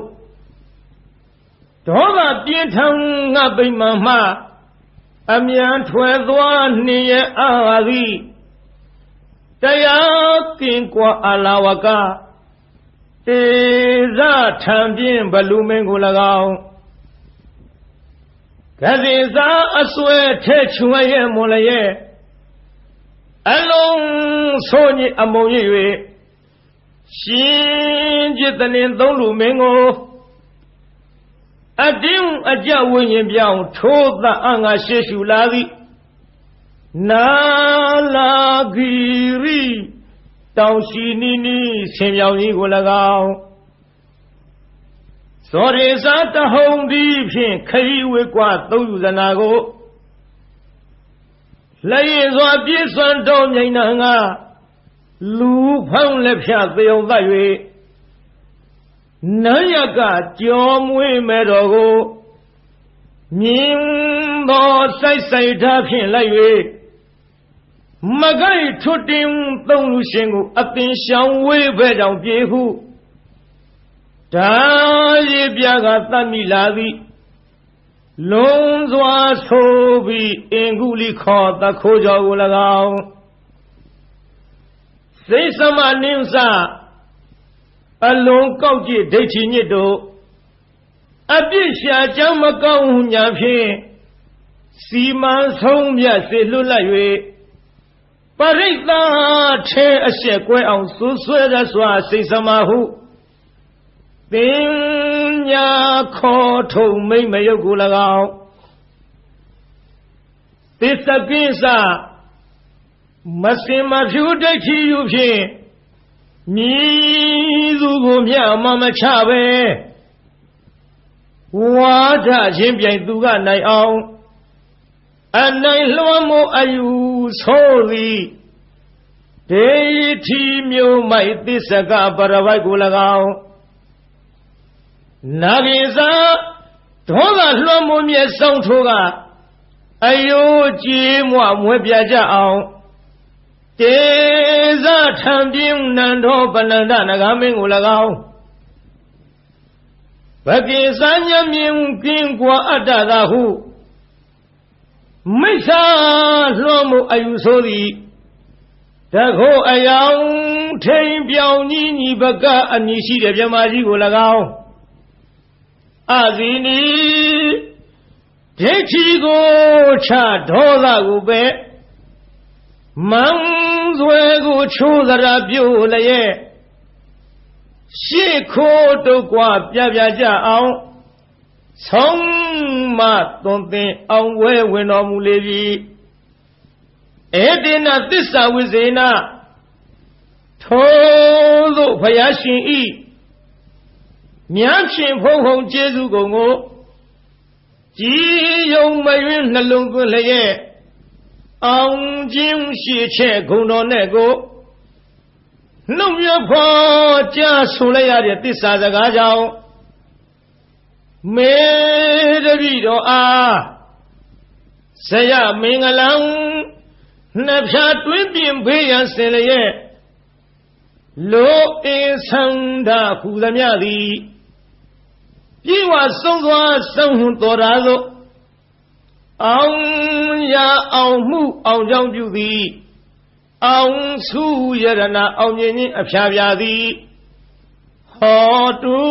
ဒေါသပြင်းထန်ငါပိမှန်မှအမြန်ထွယ်သွားနှင်ရအာသည်တရားကင်ကွာအလာဝကဧဇထံပြင်းဘလူမင်းကို၎င်းကတိသာအစွဲထဲချွေရဲ့မွန်လျက်အလုံးဆိုးညစ်အမုံရ၍ရှင်จิตတည်းသုံးလူမင်းကိုအတင်းအကြဝိညာဉ်ပြောင်းထိုးသအငါရှေ့ရှုလာသည်နာလာဂီရိတောင်ရှိနီနီဆင်ပြောင်ကြီးကို၎င်းသောရေစာတဟုံဒီဖြင့်ခရီးဝေကွာသုံးယူဇနာကိုလက်ရည်စွာပြည့်စွန်တော်မြိန်နာငါလူဖောင်းလက်ဖြတ်သေုံသတ်၍နန်းရကကြောမွေးမဲ့တော်ကိုမြင်သောစိုက်စိုက်ထားဖြင့်လိုက်၍မကိုက်ထွတ်တင်သုံးလူရှင်ကိုအသင်ရှောင်ဝေးပဲကြောင့်ပြေဟုဒါရည်ပြကသတ်မိလာသည်လုံးစွာဆိုပြီးအင်္ဂုလိခေါ်သခိုးကြောကို၎င်းစိတ်စမနင်းစအလုံးကောက်ကြည့်ဒိဋ္ဌိညစ်တို့ အပြစ်ရှာကြောင်းမကောင်းညာဖြင့်စီမံဆုံးမြတ်စေလွတ်လပ်၍ပရိသတ်ထဲအဆက်ကွဲအောင်ဆွဆွဲရစွာစိတ်စမဟုပညာခေါ်ထုံမိမ့်မယုတ်ကို၎င်းသစ္စကိစ္စမစင်မဖြူဒိဋ္ဌိယူဖြင့်မြည်သူကိုမျှမမချပဲဝါဒချင်းပြိုင်သူကနိုင်အောင်အနိုင်လွှမ်းမိုးအယူဆိုသည်ဒေထီမျိုးမိုက်သစ္စကပရဝိုက်ကို၎င်းနာဂိစာဒေါသလွှမ်းမိုးမြဲဆောင်ထိုးကအယိုးကြေးမွမွဲပြကြအောင်တေဇထံပြင်းနန္ဒောပနန္ဒနဂမင်းကို၎င်းဘကိစာညမြင်ကင်းကွာအတ္တသာဟုမိစ္ဆာလွှမ်းမိုးအယူဆိုသည်တခိုးအယောင်ထိန်ပြောင်ကြီးညီဘကအမည်ရှိတဲ့မြမကြီးကို၎င်းအဇီနီဒိဋ္ဌိကိုချဒေါသကိုပဲမံဆွဲကိုချိုးသရာပြုတ်လျက်ရှေ့ခိုးတုတ်ကွာပြပြကြအောင်ဆုံးမသွန်သင်အောင်ဝဲဝင်တော်မူလေပြီဧတေနသစ္စာဝိဇေနထိုသို့ဘုရားရှင်ဤမြတ်ရှင်ဖုံဖုံကျေးဇူးကုန်ကိုကြည်ယုံမယွင်းနှလုံးသွင်းလျက်အောင်ခြင်းရှိချက်ဂုဏ်တော်နဲ့ကိုနှုတ်မြဖော်ကြားဆိုလိုက်ရတဲ့သစ္စာစကားကြောင့်မေတ္တိတော်အားဇယမင်္ဂလံနှစ်ဖြာတွင်းပြင်ဖေးရန်စင်လျက်လောအင်းဆန္ဒဟူသမျှသည်ပြေဝဆုံးသွားဆုံးဟွန်တော်ရာသို့အောင်ရအောင်မှုအောင်ကြောင့်ပြုသည်အောင်စုယရဏအောင်မြင်ခြင်းအဖျားပြသည်ဟောတု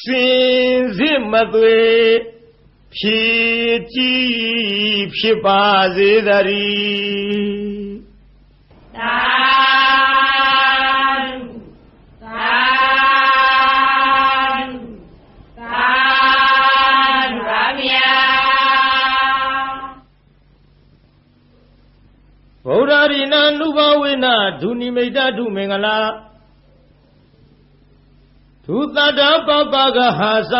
စင်စစ်မသွေဖြည့်ကြည်ဖြစ်ပါစေတည်းသာဗုဒ္ဓရိနာနုဘဝေနဒုနိမိတ်တုမင်္ဂလာဒုတတပပကဟာသ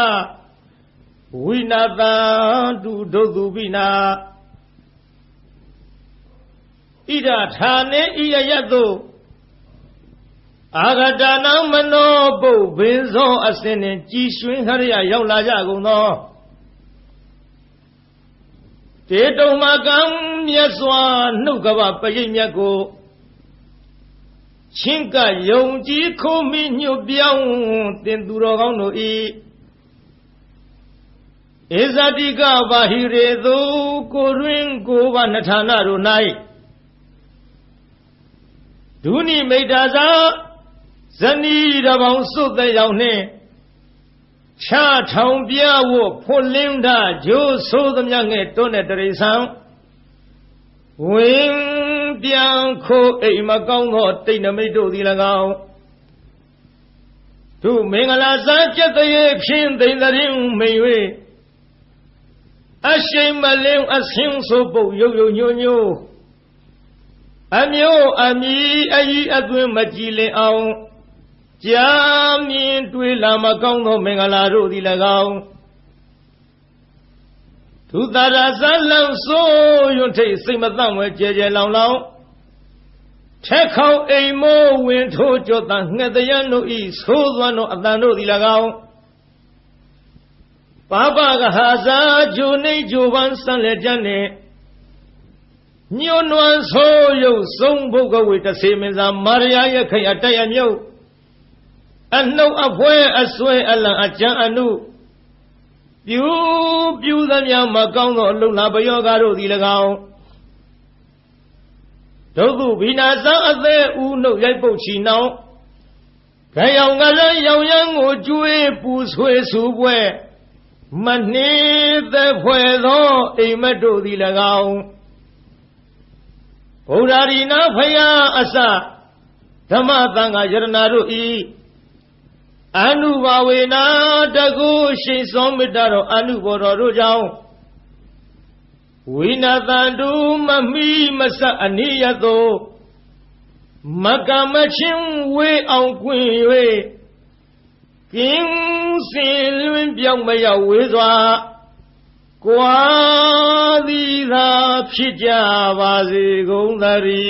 ဝိနာတံတုဒုသူပိနာဣဒဌာနေဣယယတုအာဂတနာမနောပုဗ္ဗင်္ဇောအစင်းနှင့်ကြည်ရွှင်ခရရရောက်လာကြကုန်သောတေတုံမကံမြတ်စွာနှုတ်ကပပရိတ်မြတ်ကိုချင်းကယုံကြည်ခိုးမိညွတ်ပြောင်းတင်သူတော်ကောင်းတို့ဤဧဇတိကဘာဟိရေသူကိုတွင်ကိုဘာနထာနာတို့၌ဒုနိမိတ်တာသာဇနီးတပေါင်းစွတ်တဲ့ရောက်နှင့်ချထောင်ပြဝဖွလင်းတာဂျိုးဆိုးသမျှငဲ့တွန်းတဲ့တရိษံဝင်ပြန်ခိုးအိမ်မကောင်းသောတိတ်နမိတ်တို့သည်၎င်းသူမင်္ဂလာစားကျက်တဲ့ဖြင့်သိမ့်တဲ့မိန်၍အရှိန်မလင်းအဆင်းဆိုပုတ်ရုပ်ရုပ်ညို့ညို့အမျိုးအမီအကြီးအသွင်းမကြည်လင်အောင်ကြာမြင်တွေ့လာမကောင်းသောမင်္ဂလာတို့သည်၎င်းသူသာရဇလံဆိုရွံ့ထိတ်စိတ်မသန့်ဝဲကြဲကြဲလောင်လောင်ထက်ခေါအိမ်မိုးဝင်ထိုးကြောတန်ငှက်တရံတို့ဤသိုးသွမ်းတို့အတန်တို့သည်၎င်းပါပကဟာဇာဂျိုနေဂျိုပန်းစံလက်ကြနှင့်ညွန်းနွမ်းဆိုးရုပ်ဆုံးဘုဂဝေတစေမင်းသာမာရယာရဲ့ခိအတက်ရမြုပ်အနှုတ်အဖွဲအဆွဲအလံအကြံအနုပြူသမျှမကောင်းသောအလုံလာပယောဂတို့သည်၎င်းဒုက္ခဘိနာဇံအသေးဥနှုတ်ရိုက်ပုတ်ချီနှောင်း Gayong ngala yang ujui puswe subwe Mani the puedo imadu dilagaw Purarina phaya asa Dhamatanga yarnaru I Anubawena dagu shinsomidaro anuboro jaw Winatandu mami masa aniyato Makamachin we ang we King silwin biyang maya wizwa Kwa di la pshitya vazi gongdari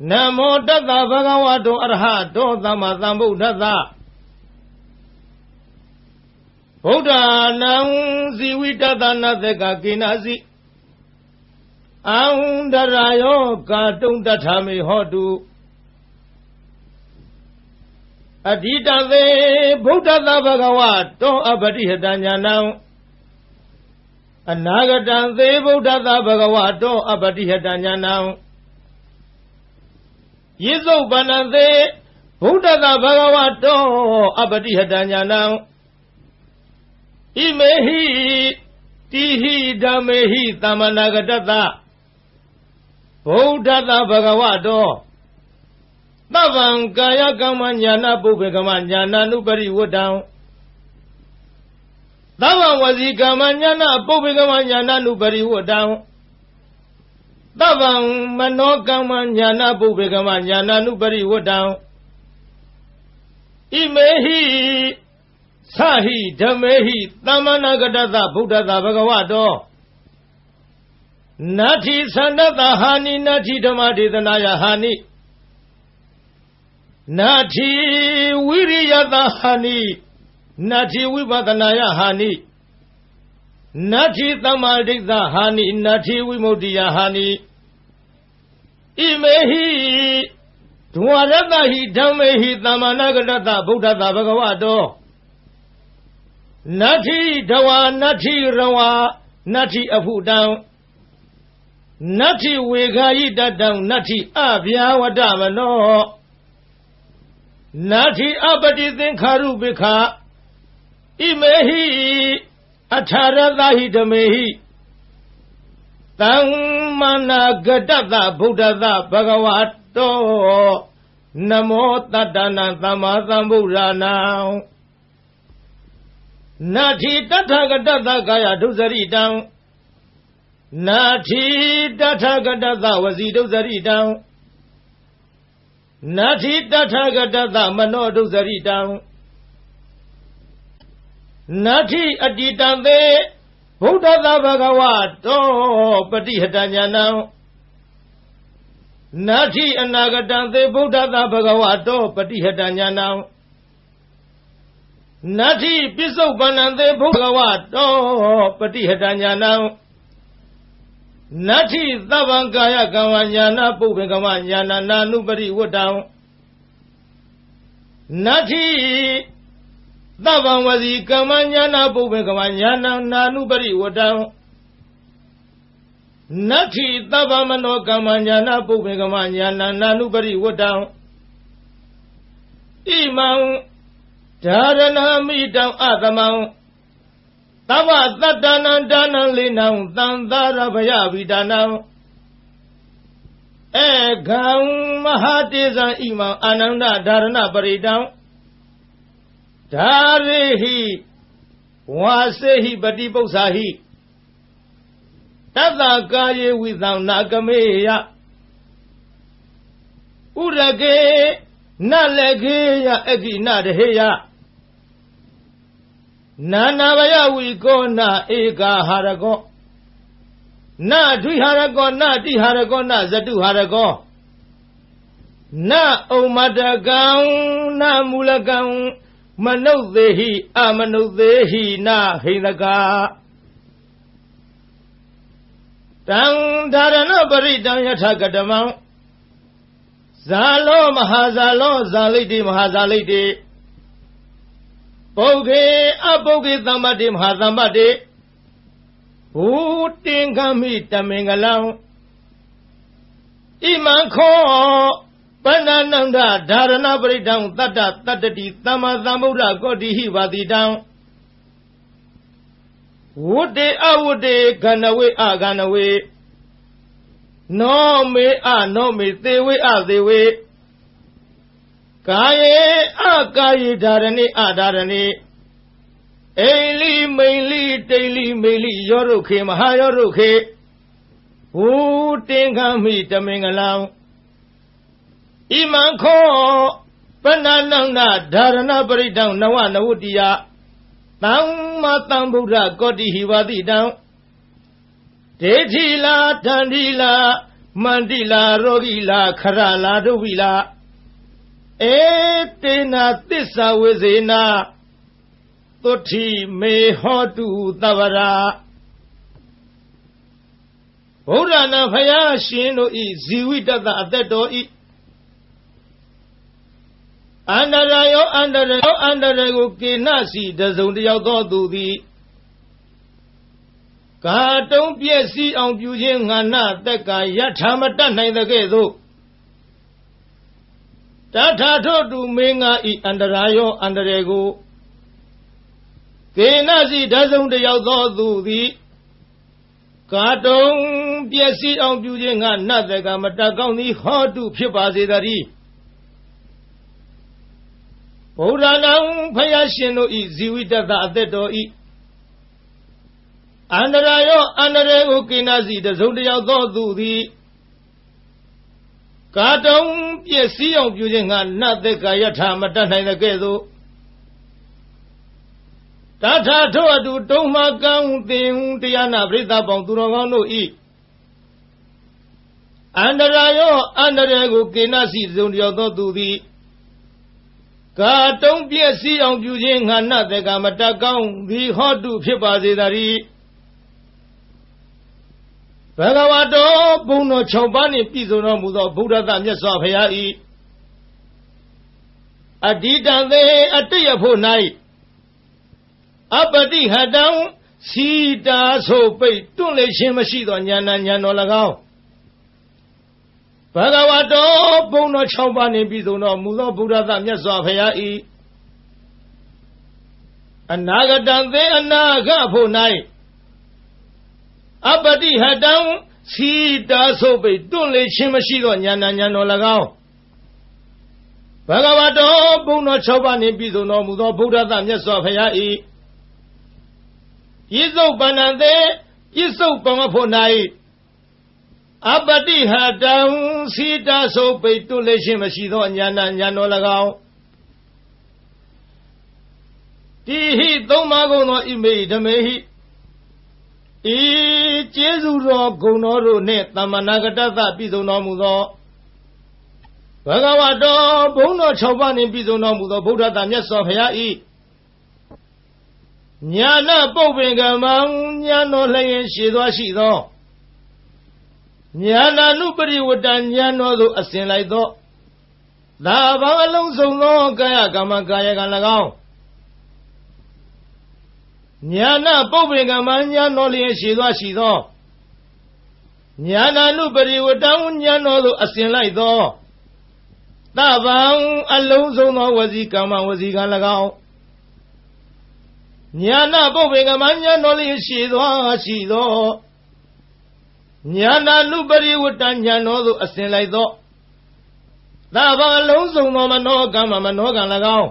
Namo Tassa Bhagavato Arahato Samma Sambuddhassa Buddha Nang Sivittata Natheka Kinasi Aundarayo Katung Tathami Hotu Aditave Buddha Bhagavato Abadihatanyanam Anagatante Buddha Bhagavato Abadihatanyanam Yesu Banante Buddha Bhagavato Abadihatanyanam Imehi Tihi Damehi Tamanagatata Buddha Bhagavato Tavam Kaya Kamanyana Bube Kamanyana Nupari Wudam Tavam Wazi Kamanyana Bube Kamanyana Nupari Wudam Tavam Manokamanyana Bube Kamanyana Nupari Wudam Imehi Sahi Dhamehi Tamanagatata Buddha Bhagavato Nati Sanata Hani Nati Dhamati Dhanaya Hani Nati Viriyata Hani Nati Vipadanaya Hani Nati Tamadikta Hani Nati Vimuddiya Hani Imehi Dwaratahi Dhamehi Tamanagatata Buddha Bhagavato Nati Dawa Nati Rawa Nati Afudam Nati Vegayi Dadam Nati Abhyawadamano Nati Abadi Thinkharu Bikha Imehi Atharadahi Dhamehi Tammanagatata Buddha Bhagavato Namo Tattana Samma Sambuddhana Nati Tathagata Gaya Dusaritam Nati Tathagata Vasi Dusaritam Nati Tathagata Mano Dusaritam Nati Aditante Buddha Bhagavato Patihatanyanam Nati Anagatante Buddha Bhagavato Patihatanyanam Nati Pisopanante Bhagavato Patihatanyanam Nati Tavankaya Kamanyana Bube Kamanyana Nanupari Wudam Nati Tavanvasi Kamanyana Bube Kamanyana Nanupari Wudam Nati Tavamano Kamanyana Bube Kamanyana Nanupari Wudam Imam Dharana Midam Adamam Tava Tattana Dana Linam Tandara Bhayavidanam Egam Mahatiza Imam Ananda Dharana Paridam Dharehi Vasehi Badiposahi Tata Kaye Vidam Nagameya Urage Nalegeya Egi Nadeheya Nanavaya Wiko Na Eka Harago Na Dviharago Na Diharago Na Zatuharago Na Omadagam Na Mulagam Manodhehi Amanodhehi Na Hinaga Tang Dharana Paridam Yathagadamam Zalo Mahazalo Zaliti Mahazaliti ပုဂ္ဂေအပုဂ္ဂေသမ္မတိမဟာသမ္မတိဟူတင်ခံမိတမင်္ဂလံဣမံခောပဏ္ဏနန္ဒဓာရဏပရိဒံတတ္တတတ္တိသမ္မာသမ္ဗုဒ္ဓကောတိဟိဝါတိတံဝုတေအဝုတေဂဏဝေအဂဏဝေနောမေအနောမေသေဝေအသေဝေကာယေအကာယေဓာရဏိအဓာရဏိအိလိမိန်လိတိလိမိန်လိယောရုခေမဟာယောရုခေဟူတင်ခံမိတမင်္ဂလံဣမံခောပဏ္ဏနန္ဒဓာရဏပရိဒံနဝနဝတ္တိယသမ္မာသမ္ဗုဒ္ဓကောတိဟိဝါတိတံဒေဋ္ဌိလာတန္တိလာမန္တိလာရောဂိလာခရလာဒုဝိလာဧတေနာသစ္စာဝေဇေနာသုဋ္ဌိမေဟောတုသဗ္ဗရာဗုဒ္ဓနာဖယားရှင်တို့ဤဇီဝိတတအသက်တော်ဤအန္တရာယောအန္တရာကိုကေနစီတစုံတယောက်သောသူသည်ကာတုံးပြည့်စည်အောင်ပြုခြင်းငါနာတက်ကယထာမတတ်နိုင်တဲ့ကဲ့သို့တထာထို့တူမင်းငါဤအန္တရာယောအန္တရာကိုကေနစီတစုံတယောက်သောသူသည်ကာတုံးပြည့်စည်အောင်ပြုခြင်းငါနတ်တက်ကမတတ်ကောင်းသည်ဟောတုဖြစ်ပါစေတည်းဗုဒ္ဓနာဖယားရှင်တို့ဤဇီဝိတတအသက်တော်ဤအန္တရာယောအန္တရာကိုကိနာစီတစုံတယောက်သောသူသည်ကာတုံးပြည့်စည်အောင်ပြုခြင်းငါနတ်သက်ကာယထာမတတ်နိုင်တဲ့ကဲ့သို့တထာထို့အတူတုံးမကံသင်တရားနာပရိသတ်ပေါင်းသူတော်ကောင်းတို့ဤအန္တရာယောအန္တရာကိုကိနာစီတစုံတယောက်သောသူသည်ကာတုံးပြည့်စည်အောင်ပြုခြင်းငါနတ်သက်ကာမတတ်ကောင်းသည်ဟောတုဖြစ်ပါစေတည်းဘဂဝါတော်ဘုံတော်6ပါးနှင့်ပြည့်စုံတော်မူသောဗုဒ္ဓသမြတ်စွာဘုရား၏အတ္တိတံသေအတ္တယဖို့၌အပတိဟတံစီတာဆိုပိတ်တွန့်လေခြင်းမရှိသောဉာဏ်ဉာဏ်တော်၎င်းဘဂဝါတော်ဘုံတော်6ပါးနှင့်ပြည့်စုံတော်မူသောဗုဒ္ဓသမြတ်စွာဘုရား၏အနာဂတံသေအနာဂဖို့၌အပတိဟတံစီတာဆိုပိတ်တွန့်လေခြင်းမရှိသောဉာဏ်ဉာဏ်တော်၎င်းဘဂဝါတော်ဘုံတော်6ပါးနှင့်ပြည့်စုံတော်မူသောဗုဒ္ဓသမြတ်စွာဘုရား၏ပြစ္ဆုတ်ပန္နသေပြစ္ဆုတ်ပမဖို့၌အပတိဟတံစီတာဆိုပိတ်တွန့်လေခြင်းမရှိသောဉာဏ်ဉာဏ်တော်၎င်းတိဟိသုံးပါးကုန်သောဣမေဓမေဟိဤကျေးဇူးတော်ဂုဏ်တော်တို့နှင့်သမ္မာနာဂတသပြည့်စုံတော်မူသောဘဂဝါတော်ဘုံတော်6ပါးနှင့်ပြည့်စုံတော်မူသောဗုဒ္ဓသာမြတ်စွာဘုရား၏ညာနာပုပ္ပင်ကမံညာတော်လျင်ရှည်သောရှိသောညာနာနုပရိဝတ္တညာတော်သို့အစဉ်လိုက်သောသာဘာအလုံးစုံသောကာယကမ္မကာယကံ၎င်းညာနာပုပ္ပင်ကမညာတော်လျင်ရှိသောရှိသောညာနာနုပရိဝတ္တညာတော်သို့အစဉ်လိုက်သောသဗ္ဗံအလုံးစုံသောဝစီကမ္မဝစီကံ၎င်းညာနာပုပ္ပင်ကမညာတော်လျင်ရှိသောညာနာနုပရိဝတ္တညာတော်သို့အစဉ်လိုက်သောသဗ္ဗံအလုံးစုံသောမနောကမ္မမနောကံ၎င်း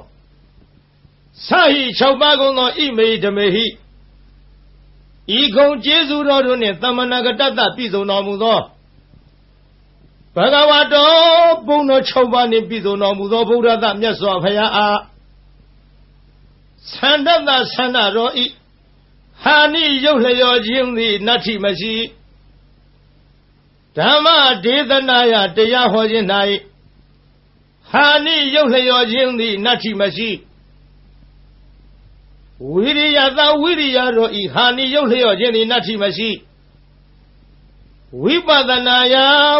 သဟိ6ပါးကုန်သောဣမေဓမေဟိဤကုံကျေးဇူးတော်တို့နှင့်သမ္မာနာဂတတပြည့်စုံတော်မူသောဘဂဝါတော်ဘုံတော်6ပါးနှင့်ပြည့်စုံတော်မူသောဗုဒ္ဓသမြတ်စွာဘုရားအားသန္တတသန္တတော်ဤဟာနိရုပ်လျော်ခြင်းသည်နတ္ထိမရှိဓမ္မဒေသနာယတရားဟောခြင်း၌ဟာနိရုပ်လျော်ခြင်းသည်နတ္ထိမရှိဝိရိယသာဝိရိယတော်ဤဟာနိရုပ်လျော့ခြင်းသည်နတ္ထိမရှိဝိပဿနာယ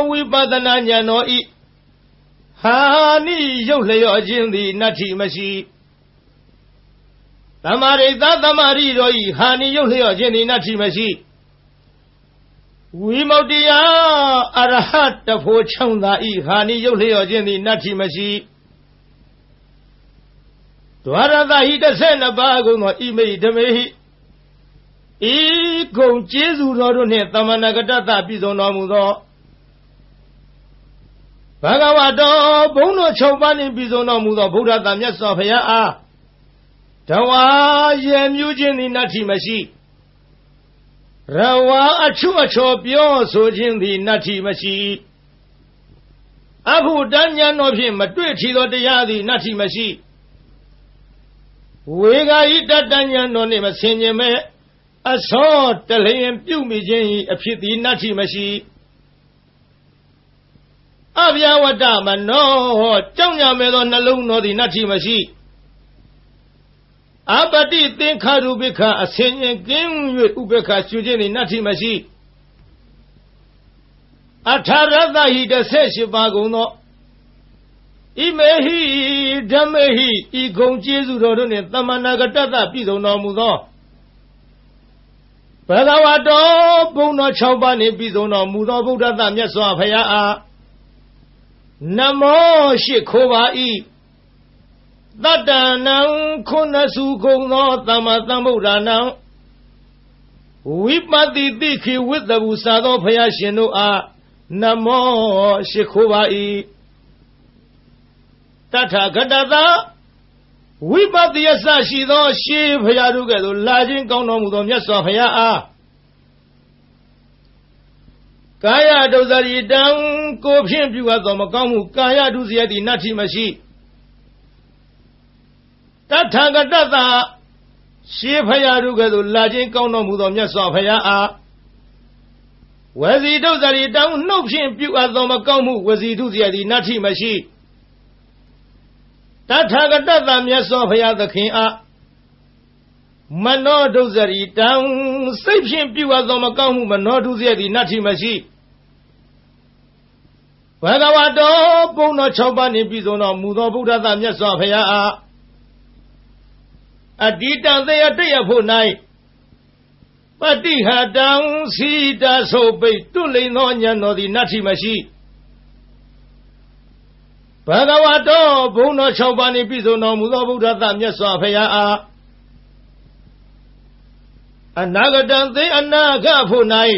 ဝိပဿနာဉာဏ်တော်ဤဟာနိရုပ်လျော့ခြင်းသည်နတ္ထိမရှိ သမရိသသမရိတော်ဤဟာနိယုတ်လျော့ခြင်းသည်နတ္ထိမရှိဝိမု ക്തി ယအရဟတဖို့ချောင်းသာဤဟာနိယုတ်လျော့ခြင်းသည်နတ္ထိမရှိဒွါရသဟိ12ပါးကုန်သောဣမိဓမေဟိဤကုံကျေးဇူးတော်တို့နှင့်သမဏဂတတပြည့်စုံတော်မူသောဘဂဝတောဘုန်းတော်6ပါးနှင့်ပြည့်စုံတော်မူသောဗုဒ္ဓသာမြတ်စွာဘုရားအားတဝါရေမြူးခြင်းသည်နတ္ထိမရှိရဝါအချွတ်အချော်ပြောဆိုခြင်းသည်နတ္ထိမရှိအဘုဒ္ဓဉာဏ်တော်ဖြင့်မတွေ့ထီသောတရားသည်နတ္ထိမရှိဝေဂာယိတတဉာဏ်တော်နှင့်မဆင်ခြင်မဲ့အစောတလျင်ပြုမိခြင်း၏အဖြစ်သည်နတ္ထိမရှိအဗျာဝတ္တမနောကြောင့်ညာမဲ့သောနှလုံးတော်သည်နတ္ထိမရှိအပတိသင်္ခါရုပိခအစင်ရင်ကင်း၍ဥပေက္ခရှုခြင်းသည်နတ္ထိမရှိအထာရသဟိ18ပါးကုန်သောဣမေဟိဓမ္မေဟိဤဂုံကျေးဇူးတော်တို့နှင့်သမဏဂတတပြည့်စုံတော်မူသောဘဂဝတောဘုန်းတော်6ပါးနှင့်ပြည့်စုံတော်မူသောဗုဒ္ဓသာမြတ်စွာဘုရားအားနမောရှိခိုးပါ၏တတ္တနံခုနစုကုံသောသမ္မာသမ္ဗုဒ္ဓနာဝိပတိတိခိဝိတ္တဘူစာသောဘုရားရှင်တို့အားနမောရှိခိုးပါ၏တထာဂတသာဝိပတိယစရှိသောရှေးဘုရားတို့ကဲ့သို့လာခြင်းကောင်းတော်မူသောမြတ်စွာဘုရားအားကာယဒုစရိတံကိုဖြင့်ပြုအပ်သောမကောင်းမှုကာယဒုစရိုက်သည်နတ္ထိမရှိတထာဂတသာရှေးဘုရားတို့ကဲ့သို့လာခြင်းကောင်းတော်မူသောမြတ်စွာဘုရားအားဝစီဒုစရိတံနှုတ်ဖြင့်ပြုအပ်သောမကောင်းမှုဝစီဒုစရိုက်သည်နတ္ထိမရှိတထာဂတသာမြတ်စွာဘုရားသခင်အားမနောဒုစရိတံစိတ်ဖြင့်ပြုအပ်သောမကောင်းမှုမနောဒုစရိုက်သည်နတ္ထိမရှိဘဂဝတောဘုန်းတော်6ပါးနှင့်ပြည့်စုံတော်မူသောဗုဒ္ဓသာမြတ်စွာဘုရားအားအတ္တိတံသေယတရဖို့၌ပတိဟတံစီတာဆိုပိတ်တွလိန်သောဉာဏ်တော်သည်နတ္ထိမရှိဘဂဝတောဘုန်းတော်6ပါးနှင့်ပြည့်စုံတော်မူသောဗုဒ္ဓသာမြတ်စွာဘုရားအားအနာဂတံသေအနာဂဖို့၌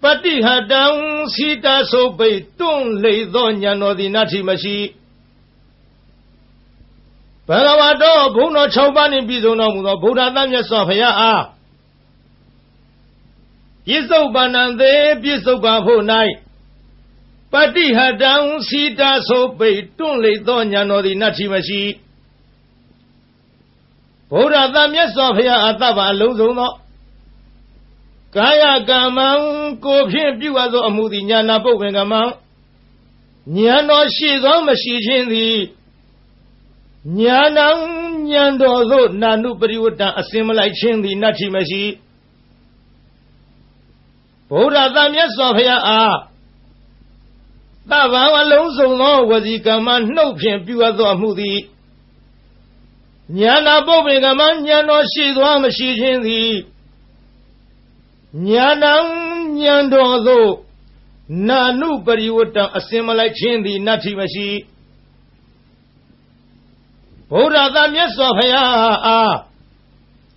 ပတိဟတံစီတာဆိုပိတ်တွလိန်သောဉာဏ်တော်သည်နတ္ထိမရှိဘဂဝတောဘုန်းတော်6ပါးနှင့်ပြည့်စုံတော်မူသောဗုဒ္ဓသာမြတ်စွာဘုရားအားပြစ္ဆုတ်ပန္နံသေပြစ္ဆုတ်ပန်ဖို့၌ပတိဟတံစီတာဆိုပိတ်တွန့်လိသောဉာဏ်တော်သည်နတ္ထိမရှိဗုဒ္ဓသာမြတ်စွာဘုရားအတ္တပါအလုံးစုံသောကာယကမ္မံကိုဖြင့်ပြုအပ်သောအမှုသည်ဉာဏပုပ္ပင်ကမ္မံဉာဏ်တော်ရှိသောမရှိခြင်းသည်ဉာဏံဉာဏ်တော်သို့နာနုပရိဝတ္တအစင်မလိုက်ခြင်းသည်နတ္ထိမရှိဗုဒ္ဓသာမြတ်စွာဘုရားအားသဗ္ဗံအလုံးစုံသောဝစီကမ္မနှုတ်ဖြင့်ပြုအပ်သောအမှုသည်ဉာဏပုပ္ပင်ကမ္မဉာဏ်တော်ရှိသောမရှိခြင်းသည်ဉာဏံဉာဏ်တော်သို့နာနုပရိဝတ္တအစင်မလိုက်ခြင်းသည်နတ္ထိမရှိဗုဒ္ဓသာမြတ်စွာဘုရားအား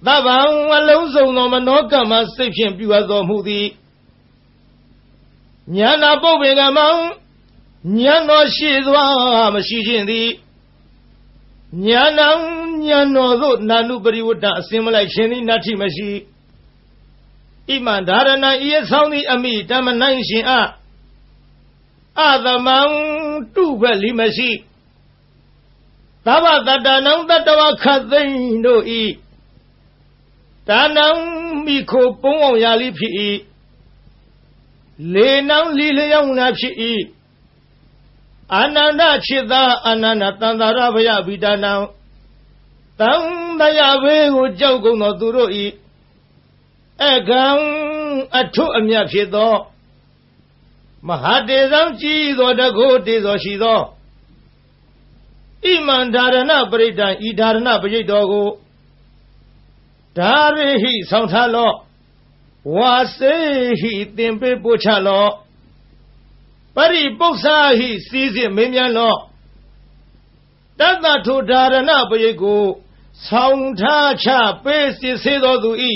သဗ္ဗံအလုံးစုံသောမနောကမ္မစိတ်ဖြင့်ပြုအပ်သောမှုသည်ဉာဏပုပ္ပင်ကမ္မဉာဏ်တော်ရှိသောမရှိခြင်းသည်ဉာဏံဉာဏ်တော်သို့နာနုပရိဝတ္တအစင်မလိုက်ခြင်းသည်နတ္ထိမရှိဣမံဒါရဏံဤအဆောင်သည်အမိတမနိုင်ရှင်အားအသမံတုဘလိမရှိသဗ္ဗတတ္တနံတတ္တဝခတ်သိမ့်တို့ဤဒါနံမိခိုပုံအောင်ရာလိဖြစ်၏လေနံလီလျောင်းနာဖြစ်၏အာနန္ဒจิตသာအာနန္ဒတန္တာရဘယဗိဒါနံတံတယဘေကိုကြောက်ကုန်သောသူတို့ဤအကံအထုအမြတ်ဖြစ်သောမဟာတေဇံကြည်သောတကုတေဇောရှိသောဣမံဒါရဏပရိဒံဤဒါရဏပရိတ်တော်ကို ဒါရိဟိဆောင်ထားလော့ဝါစေဟိသင်ပေးပို့ချလော့ပရိပု္ပ္ပာဟိစီစစ်မင်းမြတ်လော့တတ္တထုဒါရဏပရိတ်ကိုဆောင်ထားချပေးစစ်စေတော်သူဤ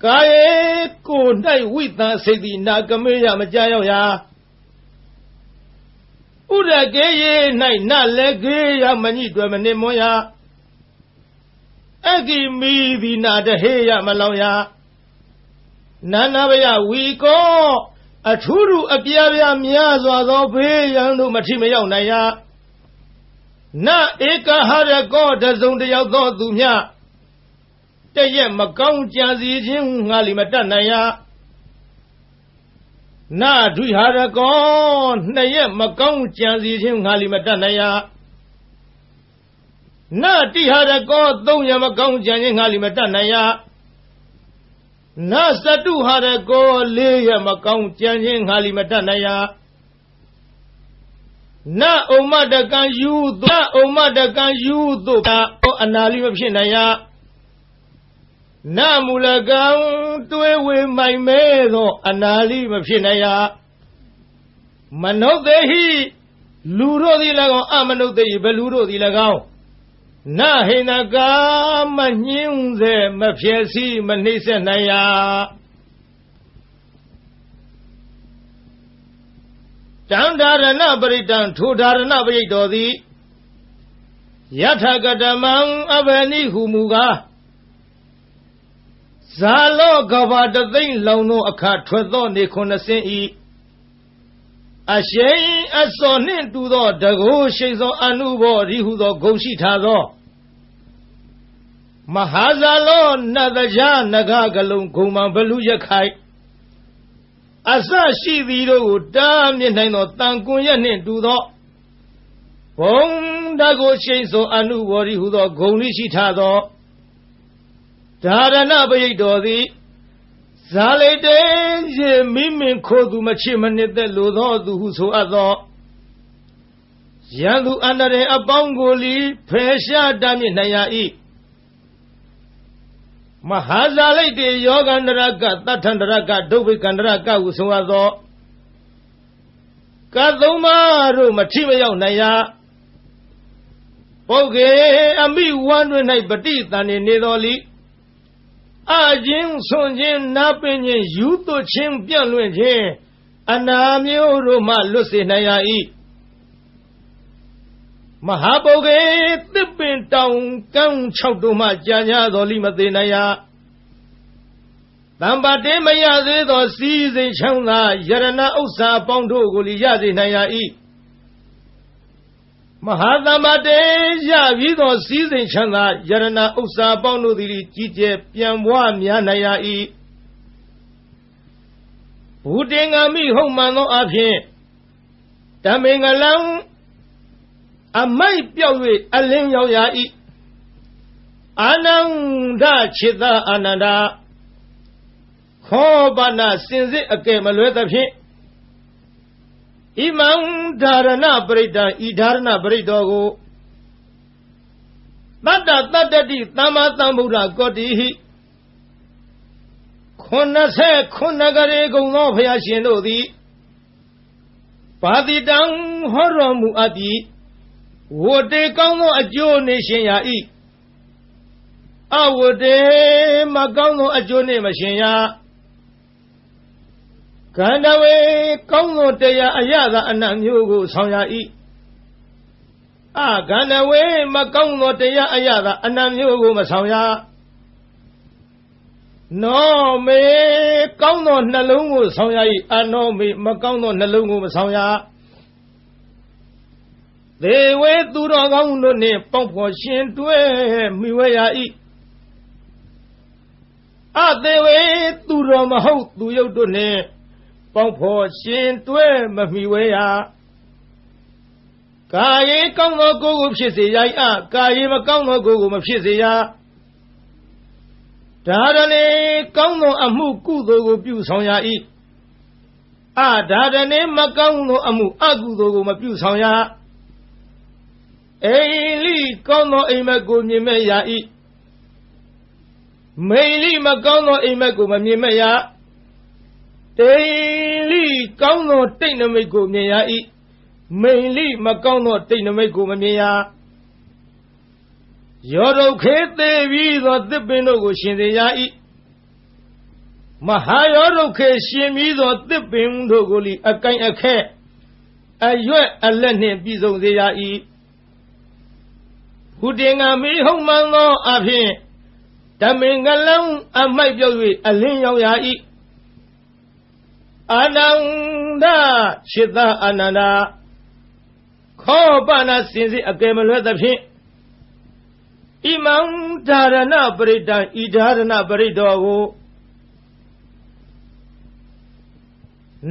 ကာယေကို၌ဝိသစိတ်တိနာကမေယမကြရောက်ရာဥရကေယေ၌နလည်းကေယမညိတွယ်မနေမွန်ရာအဂိမီဒီနာတဟေယမလောင်ရာနာနာဘယဝီကောအထူးထူးအပြားပြားများစွာသောဘေးရန်တို့မထိမရောက်နိုင်ရာနဧကဟရကောတစုံတယောက်သောသူမြတရက်မကောင်းကြံစီခြင်းငါလီမတတ်နိုင်ရာနဒွိဟာရကောနှစ်ရက်မကောင်းကြံစီခြင်းငါလီမတတ်နိုင်ရာနတိဟာရကောသုံးရက်မကောင်းကြံခြင်းငါလီမတတ်နိုင်ရာနသတုဟာရကောလေးရက်မကောင်းကြံခြင်းငါလီမတတ်နိုင်ရာနဥမ္မတကံယူသောဥမ္မတကံယူသောအနာလီမဖြစ်နိုင်ရာနမူလကံတွေးဝေမိုင်မဲသောအနာလီမဖြစ်နိုင်ရာမနုဿေဟိလူတို့သည်၎င်းအမနုဿေဟိဘလူတို့သည်၎င်းနဟိနကာမညင်းစေမဖြစ်စီမနှိမ့်ဆက်နိုင်ရာတံဒါရဏပရိတံထိုဒါရဏပရိတ်တော်သည်ယထကတမံအဘနိဟုမူကားဇာလောကဘာတသိမ့်လောင်သောအခါထွက်သောနေ90ဤအရှိန်အစောနှင့်တူသောတကိုးရှိန်သောအနုဘောရိဟုသောဂုဏ်ရှိထားသောမဟာဇာလောနတ်တရားနဂကလုံးဂုံမှန်ဘလူရခိုင်အစရှိသည်တို့ကိုတားမြစ်နိုင်သောတန်ကွန်ရက်နှင့်တူသောဘုံတကိုရှိန်သောအနုဘောရိဟုသောဂုဏ်ရှိထားသောဒါရဏပရိတ်တော်သည်ဇာလိတေရေမိမင်ခိုးသူမချစ်မနစ်သက်လိုသောသူဟုဆိုအပ်သောရန်သူအန္တရာယ်အပေါင်းကိုလီဖယ်ရှားတမ်းမြစ်နိုင်ရ၏မဟာဇာလိတေယောဂန္တရကတထန္တရကဒုဗ္ဗေကန္တရကဟုဆိုအပ်သောကသုံးပါးတို့မထိမရောက်နိုင်ရပုဂ္ဂေအမိဝမ်းတွင်၌ပဋိသန္ဓေနေတော်လီအချင်းဆွန်ခြင်းနာပင်ခြင်းယူသွခြင်းပြန့်လွင့်ခြင်းအနာမျိုးတို့မှလွတ်စေနိုင်ရ၏မဟာပုဂ္ဂေသစ်ပင်တောင်ကမ်း၆တို့မှကြာညာတော်လိမသေးနိုင်ရတံပါတေမရသေးသောစီးစိမ်ချမ်းသာယရဏဥစ္စာအပေါင်းတို့ကိုလီရစေနိုင်ရ၏မဟာသမ္ပါတေရပြီးသောစီးစိမ်ချမ်းသာယရဏဥစ္စာအပေါင်းတို့သည်ကြီးကျယ်ပြန်ပွားများနိုင်ရ၏ဘူတင်္ဂမိဟုတ်မှန်သောအဖြစ်ဓမ္မေငလံအမိုက်ပြောက်၍အလင်းရောက်ရ၏အာနန္ဒခြေသာအာနန္ဒာခောပနာစင်စစ်အကဲမလွဲသဖြင့်ဣမံဒါရဏပရိတံဤဒါရဏပရိတော်ကိုတတ္တတတ္တတိသမ္မာသမ္ဗုဒ္ဓကောတိဟိ89ကရေကုံသောဘုရားရှင်တို့သည်ပါတိတံဟောတော်မူအပ်သည်ဝတ္တေကောင်းသောအကျိုးနေရှင်ရာ၏အဝတ္တေမကောင်းသောအကျိုးနေမရှင်ရာကန္တဝေကောင်းသောတရားအရသာအနတ်မျိုးကိုဆောင်ရ၏ကန္တဝေမကောင်းသောတရားအရသာအနတ်မျိုးကိုမဆောင်ရနောမေကောင်းသောနှလုံးကိုဆောင်ရ၏အနောမေမကောင်းသောနှလုံးကိုမဆောင်ရသေဝေသူတော်ကောင်းတို့နှင့်ပေါင်းဖော်ရှင်တွဲမိဝဲရ၏အသေဝေသူတော်မဟုတ်သူယုတ်တို့နှင့်ပေါင်းဖော်ရှင်တွဲမမိဝဲရကာယေကောင်းသောကိုယ်ကိုဖြစ်စေရ၏ကာယေမကောင်းသောကိုယ်ကိုမဖြစ်စေရဒါရဏေကောင်းသောအမှုကုသိုလ်ကိုပြုဆောင်ရ၏ဒါရဏေမကောင်းသောအမှုအကုသိုလ်ကိုမပြုဆောင်ရအိလိကောင်းသောအိမ်မက်ကိုမြင်မဲ့ရ၏ မိန်လိမကောင်းသောအိမ်မက်ကိုမမြင်မရတိန်လိကောင်းသောတိတ်နမိတ်ကိုမြင်ရ၏မိန်လိမကောင်းသောတိတ်နမိတ်ကိုမမြင်ရယောဒုခေသေးပြီးသောသစ်ပင်တို့ကိုရှင်စေရ၏မဟာယောဒုခေရှင်ပြီးသောသစ်ပင်တို့ကိုလီအကိုင်အခက်အရွက်အလက်နှင့်ပြည်စုံစေရ၏ဘုတင်ငါမိဟုံမှန်သောအဖြစ်ဓမင်္ဂလံအမိုက်ပြောက်၍အလင်းရောက်ရ၏အာနန္ဒจิตအာနန္ဒခောပနာစင်စစ်အကယ်မလွဲသဖြင့်ဣမံဓာရဏပရိတံဤဓာရဏပရိတော်ကို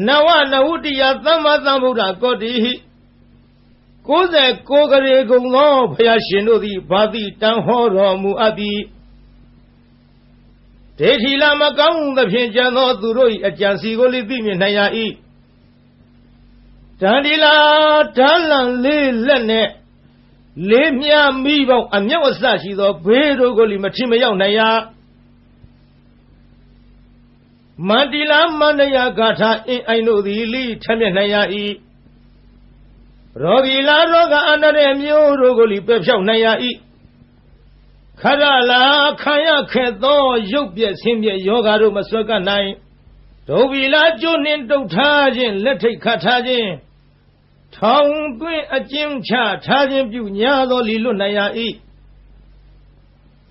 နဝနဝုတ္တိယသမ္မာသမ္ဗုဒ္ဓကောတိဟိ69ကရေကုံသောဘုရားရှင်တို့သည်ဘာတိတန်ဟောတော်မူအပ်သည်ဒေထီလာမကောင်းသဖြင့်ကြံသောသူတို့၏အကြံစီကိုလည်းသိမြင်နိုင်ရ၏တန်ဒီလာဓာလံလေးလက်နဲ့လေးမြမိပေါင်းအမြောက်အစရှိသောဘေးတို့ကိုလည်းမထင်မရောက်နိုင်ရမန္တိလာမန္တရာဂါထာအင်းအိုင်တို့သည်လိထမျက်နိုင်ရ၏ရောဂီလာရောဂအန္တရာယ်မျိုးတို့ကိုလည်းပယ်ဖြောက်နိုင်ရ၏ခရလာခံရခဲ့သောရုပ်ပြက်ဆင်းပြက်ယောဂါတို့မဆွဲကနိုင်ဒုဗီလာကျိုးနှင့်တုတ်ထားခြင်းလက်ထိတ်ခတ်ထားခြင်းထောင်သွင်းအကျဉ်းချထားခြင်းပြုညာသောလီလွတ်နိုင်ရ၏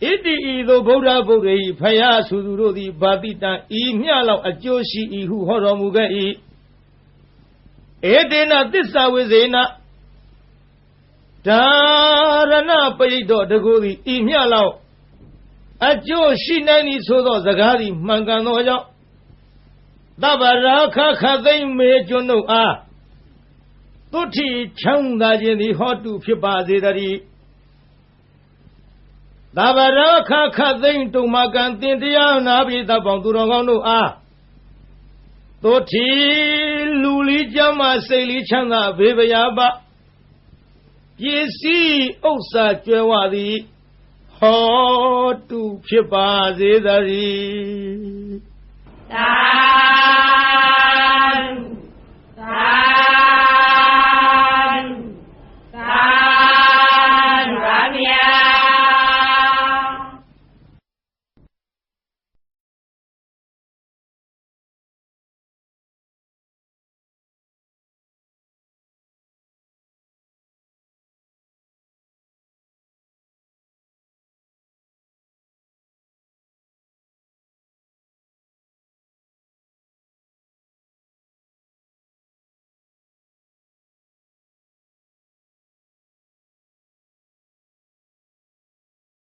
ဣတိဤသို့ဗုဒ္ဓဗုဒ္ဓ၏ဖယားဆိုသူတို့သည်ဗာတိတံဤမျှလောက်အကျိုးရှိ၏ဟုဟောတော်မူခဲ့၏ဧတေနသစ္စာဝိဇေနဓာရဏပရိတ်တော်တကူသည်ဤမျှလောက်အကျိုးရှိနိုင်သည်ဆိုသောစကားသည်မှန်ကန်သောကြောင့်သဗ္ဗရာခခသိမ့်မေကျွန်းတို့အားသုတိချမ်းသာခြင်းသည်ဟောတုဖြစ်ပါစေတည်းသဗ္ဗရာခခသိမ့်တုံမကံတင်တရားနာပိသပေါင်းသူတော်ကောင်းတို့အားသုတိလူလီကျမ်းမစိတ်လီချမ်းသာဘေးဗျာပပစ္စည်းဥစ္စာကျွဲဝသည်ဟောတုဖြစ်ပါစေတည်းသာ